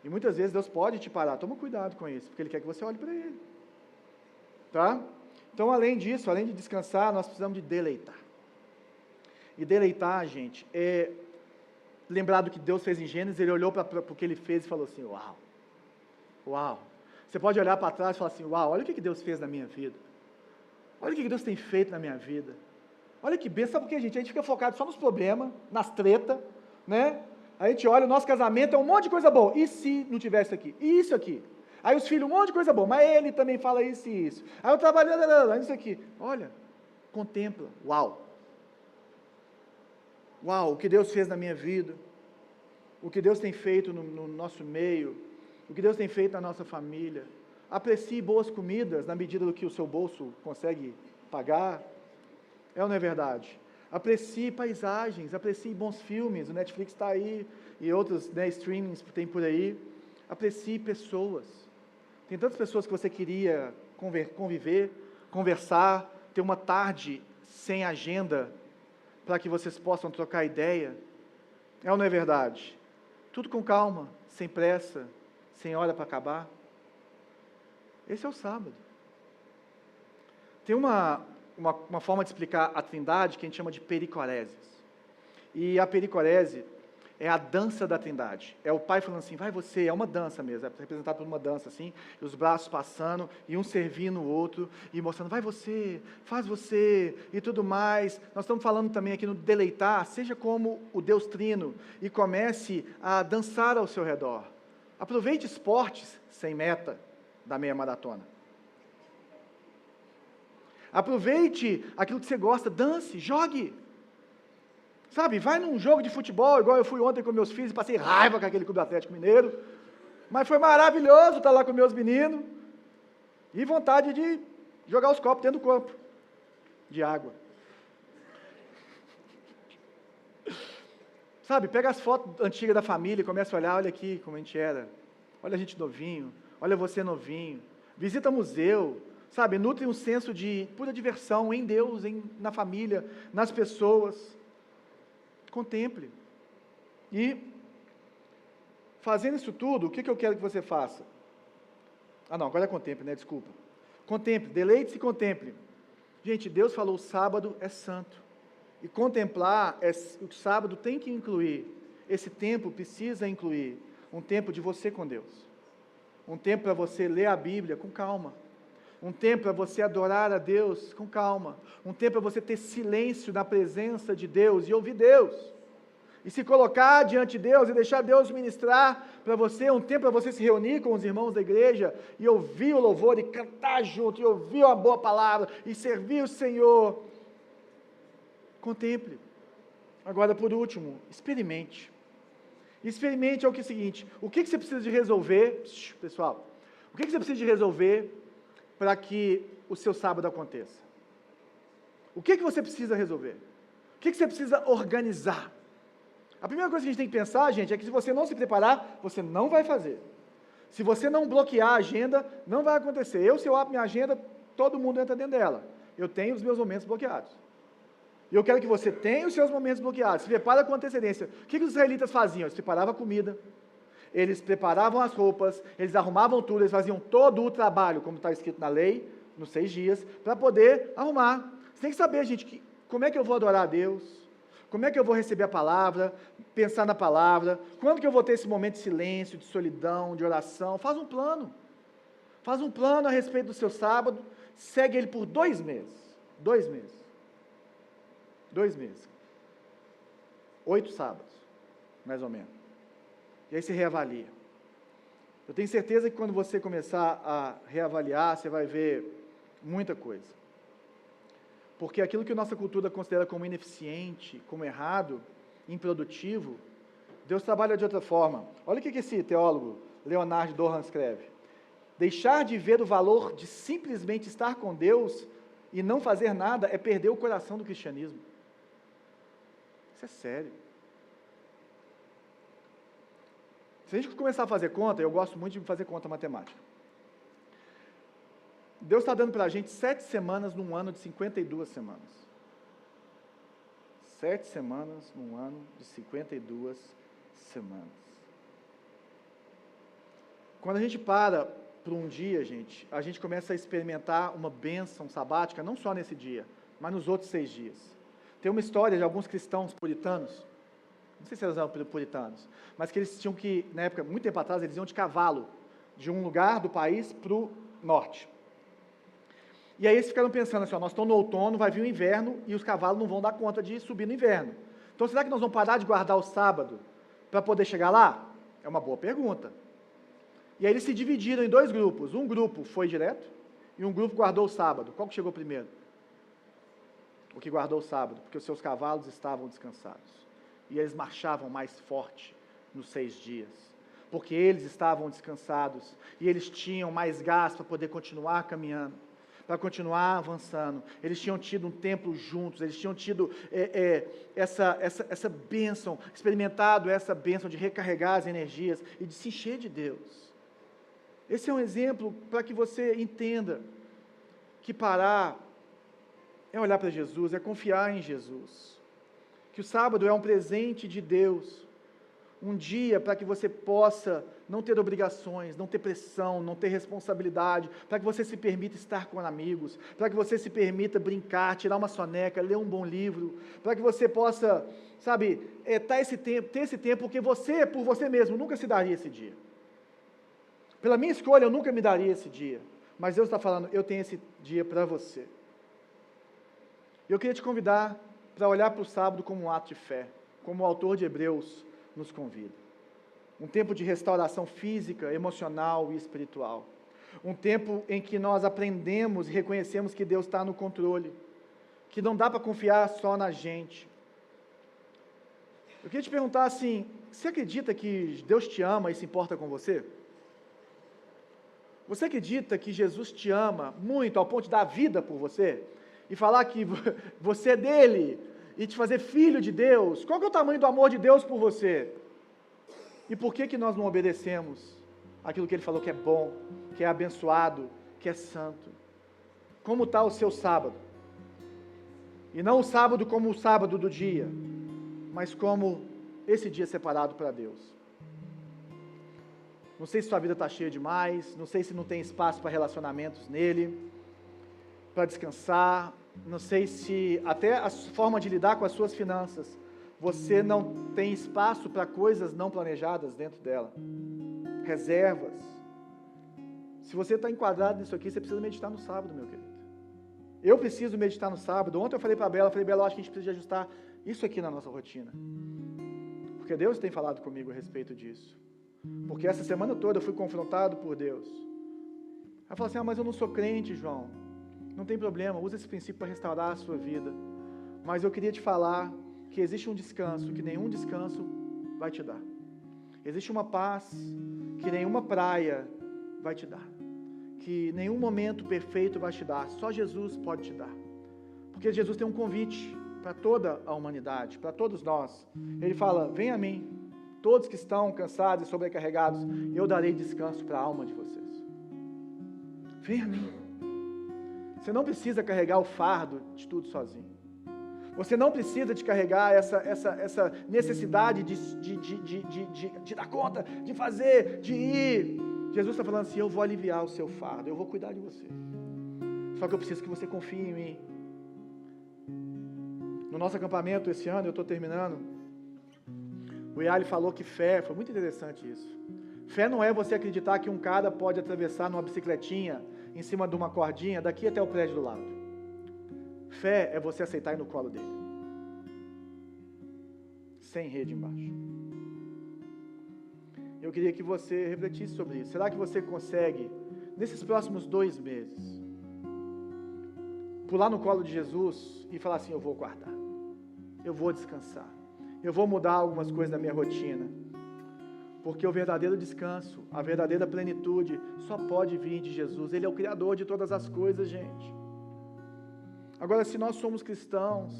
E muitas vezes Deus pode te parar. Toma cuidado com isso, porque Ele quer que você olhe para Ele. Tá? Então, além disso, além de descansar, nós precisamos de deleitar. E deleitar, gente, é lembrar do que Deus fez em Gênesis. Ele olhou para o que Ele fez e falou assim, uau. Você pode olhar para trás e falar assim, uau, olha o que Deus fez na minha vida. Olha o que Deus tem feito na minha vida. Olha que bênção, sabe por quê, gente? A gente fica focado só nos problemas, nas tretas, né? A gente olha, o nosso casamento é um monte de coisa boa. E se não tivesse aqui? E isso aqui? Aí os filhos, um monte de coisa boa, mas ele também fala isso e isso. Aí eu trabalho, isso aqui. Olha, contempla, uau, o que Deus fez na minha vida, o que Deus tem feito no nosso meio, o que Deus tem feito na nossa família. Aprecie boas comidas na medida do que o seu bolso consegue pagar. É ou não é verdade? Aprecie paisagens, aprecie bons filmes, o Netflix está aí, e outros, né, streamings que tem por aí. Aprecie pessoas. Tem tantas pessoas que você queria conviver, conversar, ter uma tarde sem agenda, para que vocês possam trocar ideia. É ou não é verdade? Tudo com calma, sem pressa, sem hora para acabar. Esse é o sábado. Tem uma forma de explicar a Trindade que a gente chama de pericoreses. E a pericorese é a dança da Trindade. É o Pai falando assim, vai você, é uma dança mesmo, é representado por uma dança assim, e os braços passando, e um servindo o outro, e mostrando, vai você, faz você, e tudo mais. Nós estamos falando também aqui no deleitar, seja como o Deus Trino, e comece a dançar ao seu redor. Aproveite esportes sem meta da meia maratona. Aproveite aquilo que você gosta, dance, jogue. Sabe, vai num jogo de futebol, igual eu fui ontem com meus filhos e passei raiva com aquele Clube Atlético Mineiro, mas foi maravilhoso estar lá com meus meninos, e vontade de jogar os copos dentro do campo, de água. Sabe, pega as fotos antigas da família e começa a olhar, olha aqui como a gente era, olha a gente novinho, olha você novinho, visita museu, sabe, nutre um senso de pura diversão em Deus, na família, nas pessoas. Contemple. E, fazendo isso tudo, o que eu quero que você faça? Agora é contemple, né? Desculpa. Contemple, deleite-se e contemple. Gente, Deus falou, o sábado é santo. E contemplar, o sábado tem que incluir, esse tempo precisa incluir um tempo de você com Deus. Um tempo para você ler a Bíblia com calma. Um tempo para você adorar a Deus com calma. Um tempo para você ter silêncio na presença de Deus e ouvir Deus. E se colocar diante de Deus e deixar Deus ministrar para você. Um tempo para você se reunir com os irmãos da igreja e ouvir o louvor e cantar junto, e ouvir uma boa palavra e servir o Senhor. Contemple. Agora, por último, experimente. Experimente é o seguinte, o que você precisa de resolver, pessoal, o que você precisa de resolver para que o seu sábado aconteça? O que você precisa resolver? O que você precisa organizar? A primeira coisa que a gente tem que pensar, gente, é que se você não se preparar, você não vai fazer. Se você não bloquear a agenda, não vai acontecer. Se eu abro minha agenda, todo mundo entra dentro dela. Eu tenho os meus momentos bloqueados. E eu quero que você tenha os seus momentos bloqueados. Se prepara com antecedência. O que os israelitas faziam? Eles preparavam a comida, eles preparavam as roupas, eles arrumavam tudo, eles faziam todo o trabalho, como está escrito na lei, nos 6 dias, para poder arrumar. Você tem que saber, gente, como é que eu vou adorar a Deus, como é que eu vou receber a palavra, pensar na palavra, quando que eu vou ter esse momento de silêncio, de solidão, de oração. Faz um plano. Faz um plano a respeito do seu sábado, segue ele por 2 meses. 2 meses. 2 meses. 8 sábados, mais ou menos. E aí você reavalia. Eu tenho certeza que quando você começar a reavaliar, você vai ver muita coisa. Porque aquilo que a nossa cultura considera como ineficiente, como errado, improdutivo, Deus trabalha de outra forma. Olha o que esse teólogo, Leonard Dohan, escreve. Deixar de ver o valor de simplesmente estar com Deus e não fazer nada é perder o coração do cristianismo. Isso é sério. Se a gente começar a fazer conta, eu gosto muito de fazer conta matemática. Deus está dando para a gente 7 semanas num ano de 52 semanas. 7 semanas num ano de 52 semanas. Quando a gente para por um dia, a gente começa a experimentar uma bênção sabática, não só nesse dia, mas nos outros 6 dias. Tem uma história de alguns cristãos puritanos, não sei se eles eram puritanos, mas que eles tinham que, na época, muito tempo atrás, eles iam de cavalo, de um lugar do país para o norte. E aí eles ficaram pensando assim, nós estamos no outono, vai vir o inverno, e os cavalos não vão dar conta de subir no inverno. Então, será que nós vamos parar de guardar o sábado para poder chegar lá? É uma boa pergunta. E aí eles se dividiram em 2 grupos. Um grupo foi direto, e um grupo guardou o sábado. Qual que chegou primeiro? O que guardou o sábado, porque os seus cavalos estavam descansados. E eles marchavam mais forte nos 6 dias, porque eles estavam descansados, e eles tinham mais gás para poder continuar caminhando, para continuar avançando. Eles tinham tido um tempo juntos, eles tinham tido essa bênção, experimentado essa bênção de recarregar as energias e de se encher de Deus. Esse é um exemplo para que você entenda que parar é olhar para Jesus, é confiar em Jesus. Que o sábado é um presente de Deus, um dia para que você possa não ter obrigações, não ter pressão, não ter responsabilidade, para que você se permita estar com amigos, para que você se permita brincar, tirar uma soneca, ler um bom livro, para que você possa, ter esse tempo, porque você, por você mesmo, nunca se daria esse dia. Pela minha escolha, eu nunca me daria esse dia, mas Deus está falando, eu tenho esse dia para você. Eu queria te convidar para olhar para o sábado como um ato de fé, como o autor de Hebreus nos convida. Um tempo de restauração física, emocional e espiritual. Um tempo em que nós aprendemos e reconhecemos que Deus está no controle, que não dá para confiar só na gente. Eu queria te perguntar assim, você acredita que Deus te ama e se importa com você? Você acredita que Jesus te ama muito ao ponto de dar a vida por você? E falar que você é dele e te fazer filho de Deus? Qual que é o tamanho do amor de Deus por você? E por que nós não obedecemos aquilo que ele falou que é bom, que é abençoado, que é santo? Como está o seu sábado? E não o sábado como o sábado do dia, mas como esse dia separado para Deus. Não sei se sua vida está cheia demais, não sei se não tem espaço para relacionamentos nele, para descansar, não sei se até a forma de lidar com as suas finanças, você não tem espaço para coisas não planejadas dentro dela, reservas. Se você está enquadrado nisso aqui, você precisa meditar no sábado, meu querido. Eu preciso meditar no sábado. Ontem eu falei para a Bela, Bela, eu acho que a gente precisa ajustar isso aqui na nossa rotina, porque Deus tem falado comigo a respeito disso. Porque essa semana toda eu fui confrontado por Deus. Ela falou assim, mas eu não sou crente, João. Não tem problema, usa esse princípio para restaurar a sua vida. Mas eu queria te falar que existe um descanso que nenhum descanso vai te dar. Existe uma paz que nenhuma praia vai te dar. Que nenhum momento perfeito vai te dar. Só Jesus pode te dar. Porque Jesus tem um convite para toda a humanidade, para todos nós. Ele fala, vem a mim, todos que estão cansados e sobrecarregados, eu darei descanso para a alma de vocês. Vem a mim. Você não precisa carregar o fardo de tudo sozinho. Você não precisa de carregar essa necessidade de dar conta, de fazer, de ir. Jesus está falando assim, eu vou aliviar o seu fardo, eu vou cuidar de você. Só que eu preciso que você confie em mim. No nosso acampamento esse ano, eu estou terminando, o Iali falou que fé, foi muito interessante isso. Fé não é você acreditar que um cara pode atravessar numa bicicletinha, em cima de uma cordinha, daqui até o prédio do lado. Fé é você aceitar ir no colo dele. Sem rede embaixo. Eu queria que você refletisse sobre isso. Será que você consegue, nesses próximos 2 meses, pular no colo de Jesus e falar assim, eu vou guardar, eu vou descansar, eu vou mudar algumas coisas da minha rotina. Porque o verdadeiro descanso, a verdadeira plenitude, só pode vir de Jesus. Ele é o Criador de todas as coisas, gente. Agora, se nós somos cristãos,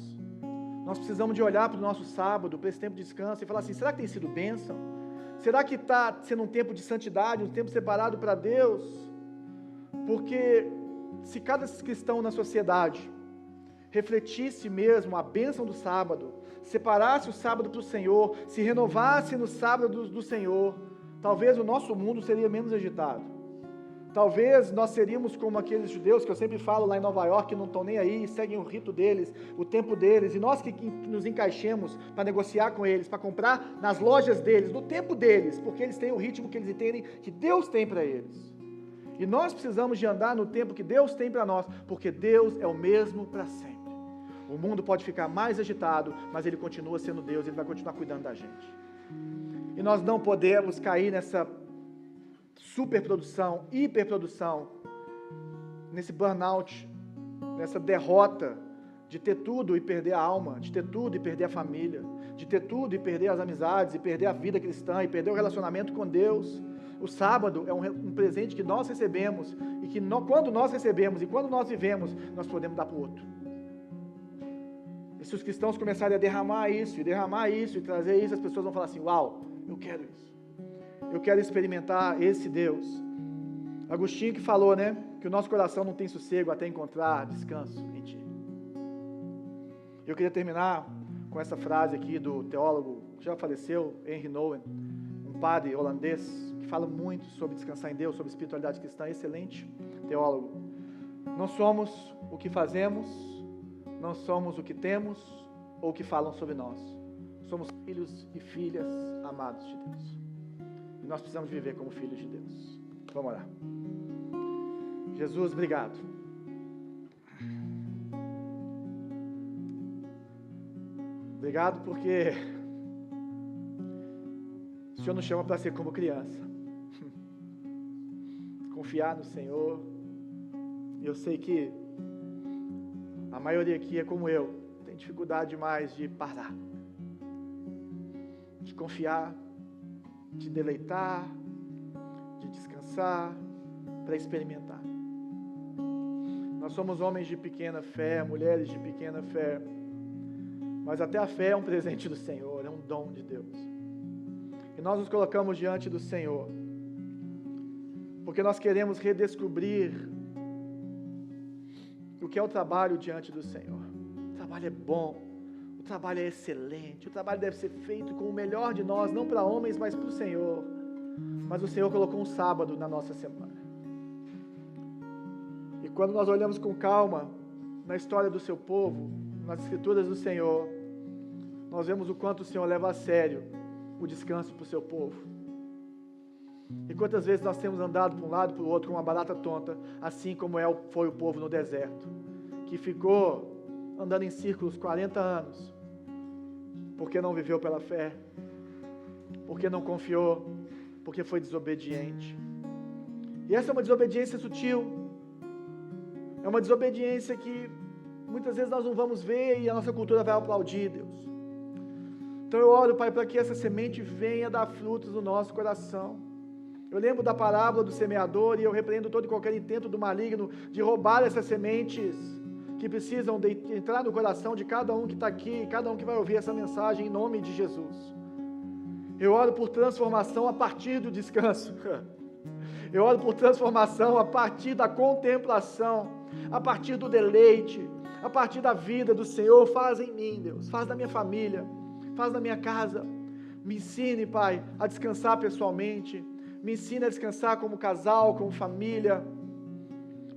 nós precisamos de olhar para o nosso sábado, para esse tempo de descanso, e falar assim, será que tem sido bênção? Será que está sendo um tempo de santidade, um tempo separado para Deus? Porque se cada cristão na sociedade refletisse mesmo a bênção do sábado, separasse o sábado para o Senhor, se renovasse no sábado do Senhor, talvez o nosso mundo seria menos agitado. Talvez nós seríamos como aqueles judeus que eu sempre falo lá em Nova York, que não estão nem aí, seguem o rito deles, o tempo deles, e nós que nos encaixemos para negociar com eles, para comprar nas lojas deles, no tempo deles, porque eles têm o ritmo que eles entendem que Deus tem para eles. E nós precisamos de andar no tempo que Deus tem para nós, porque Deus é o mesmo para sempre. O mundo pode ficar mais agitado, mas Ele continua sendo Deus, Ele vai continuar cuidando da gente. E nós não podemos cair nessa superprodução, hiperprodução, nesse burnout, nessa derrota de ter tudo e perder a alma, de ter tudo e perder a família, de ter tudo e perder as amizades, e perder a vida cristã, e perder o relacionamento com Deus. O sábado é um presente que nós recebemos, e que quando nós recebemos e quando nós vivemos, nós podemos dar para o outro. E se os cristãos começarem a derramar isso, e trazer isso, as pessoas vão falar assim, uau, eu quero isso. Eu quero experimentar esse Deus. Agostinho que falou, né, que o nosso coração não tem sossego até encontrar descanso em Ti. Eu queria terminar com essa frase aqui do teólogo que já faleceu, Henry Nouwen, um padre holandês, que fala muito sobre descansar em Deus, sobre espiritualidade cristã, excelente teólogo. Não somos o que fazemos, não somos o que temos ou o que falam sobre nós. Somos filhos e filhas amados de Deus. E nós precisamos viver como filhos de Deus. Vamos orar. Jesus, obrigado. Obrigado porque o Senhor nos chama para ser como criança. Confiar no Senhor. E eu sei que a maioria aqui é como eu, tem dificuldade demais de parar, de confiar, de deleitar, de descansar, para experimentar. Nós somos homens de pequena fé, mulheres de pequena fé, mas até a fé é um presente do Senhor, é um dom de Deus. E nós nos colocamos diante do Senhor, porque nós queremos redescobrir o que é o trabalho diante do Senhor. O trabalho é bom, o trabalho é excelente, o trabalho deve ser feito com o melhor de nós, não para homens, mas para o Senhor. Mas o Senhor colocou um sábado na nossa semana. E quando nós olhamos com calma na história do seu povo, nas escrituras do Senhor, nós vemos o quanto o Senhor leva a sério o descanso para o seu povo. E quantas vezes nós temos andado para um lado e para o outro com uma barata tonta, assim como foi o povo no deserto, que ficou andando em círculos 40 anos, porque não viveu pela fé, porque não confiou, porque foi desobediente. E essa é uma desobediência sutil, é uma desobediência que muitas vezes nós não vamos ver e a nossa cultura vai aplaudir, Deus. Então eu oro, Pai, para que essa semente venha dar frutos no nosso coração. Eu lembro da parábola do semeador e eu repreendo todo e qualquer intento do maligno de roubar essas sementes que precisam entrar no coração de cada um que está aqui, cada um que vai ouvir essa mensagem em nome de Jesus. Eu oro por transformação a partir do descanso. Eu oro por transformação a partir da contemplação, a partir do deleite, a partir da vida do Senhor. Faz em mim, Deus, faz na minha família, faz na minha casa. Me ensine, Pai, a descansar pessoalmente. Me ensina a descansar como casal, como família.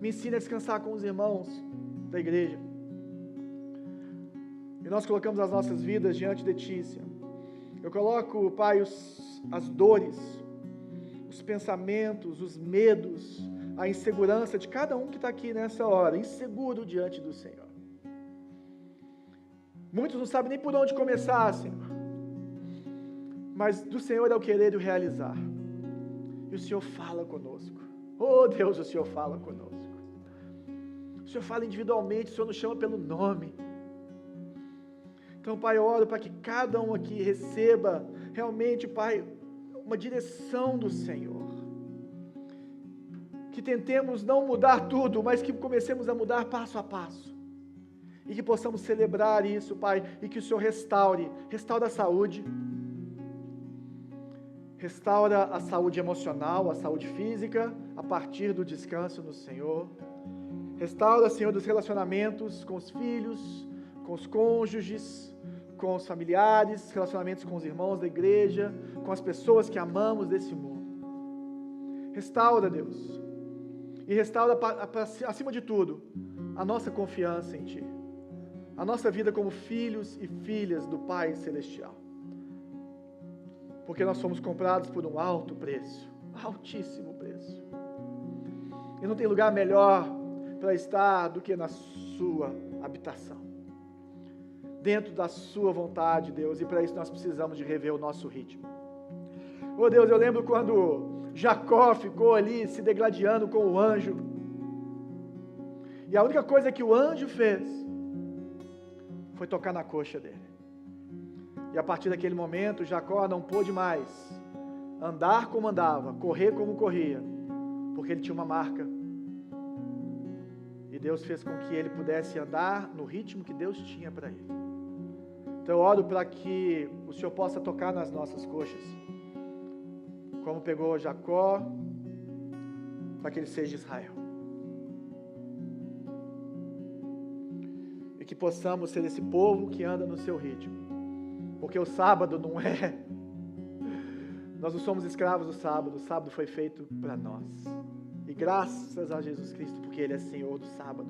Me ensina a descansar com os irmãos da igreja. E nós colocamos as nossas vidas diante de Ti, Senhor. Eu coloco, Pai, as dores, os pensamentos, os medos, a insegurança de cada um que está aqui nessa hora, inseguro diante do Senhor. Muitos não sabem nem por onde começar, Senhor. Mas do Senhor é o querer e o realizar. E o Senhor fala conosco. Oh Deus, o Senhor fala conosco. O Senhor fala individualmente, o Senhor nos chama pelo nome. Então, Pai, eu oro para que cada um aqui receba realmente, Pai, uma direção do Senhor. Que tentemos não mudar tudo, mas que comecemos a mudar passo a passo. E que possamos celebrar isso, Pai, e que o Senhor restaure a saúde, restaura a saúde emocional, a saúde física, a partir do descanso no Senhor. Restaura, Senhor, dos relacionamentos com os filhos, com os cônjuges, com os familiares, relacionamentos com os irmãos da igreja, com as pessoas que amamos desse mundo. Restaura, Deus, e restaura, acima de tudo, a nossa confiança em Ti, a nossa vida como filhos e filhas do Pai Celestial, porque nós fomos comprados por um alto preço, altíssimo preço, e não tem lugar melhor para estar do que na Sua habitação, dentro da Sua vontade, Deus, e para isso nós precisamos de rever o nosso ritmo. Oh Deus, eu lembro quando Jacó ficou ali se degladiando com o anjo, e a única coisa que o anjo fez foi tocar na coxa dele, e a partir daquele momento Jacó não pôde mais andar como andava, correr como corria, porque ele tinha uma marca, e Deus fez com que ele pudesse andar no ritmo que Deus tinha para ele. Então eu oro para que o Senhor possa tocar nas nossas coxas, como pegou Jacó, para que ele seja Israel. E que possamos ser esse povo que anda no seu ritmo, porque o sábado não é, nós não somos escravos do sábado, o sábado foi feito para nós. E graças a Jesus Cristo, porque Ele é Senhor do sábado,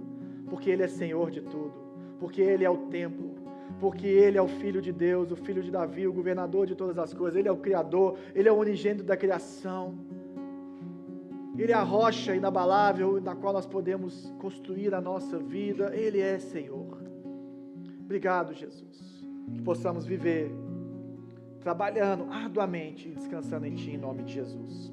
porque Ele é Senhor de tudo, porque Ele é o templo, porque Ele é o Filho de Deus, o Filho de Davi, o governador de todas as coisas, Ele é o Criador, Ele é o unigênito da criação, Ele é a rocha inabalável na qual nós podemos construir a nossa vida, Ele é Senhor. Obrigado, Jesus, que possamos viver trabalhando arduamente e descansando em Ti, em nome de Jesus.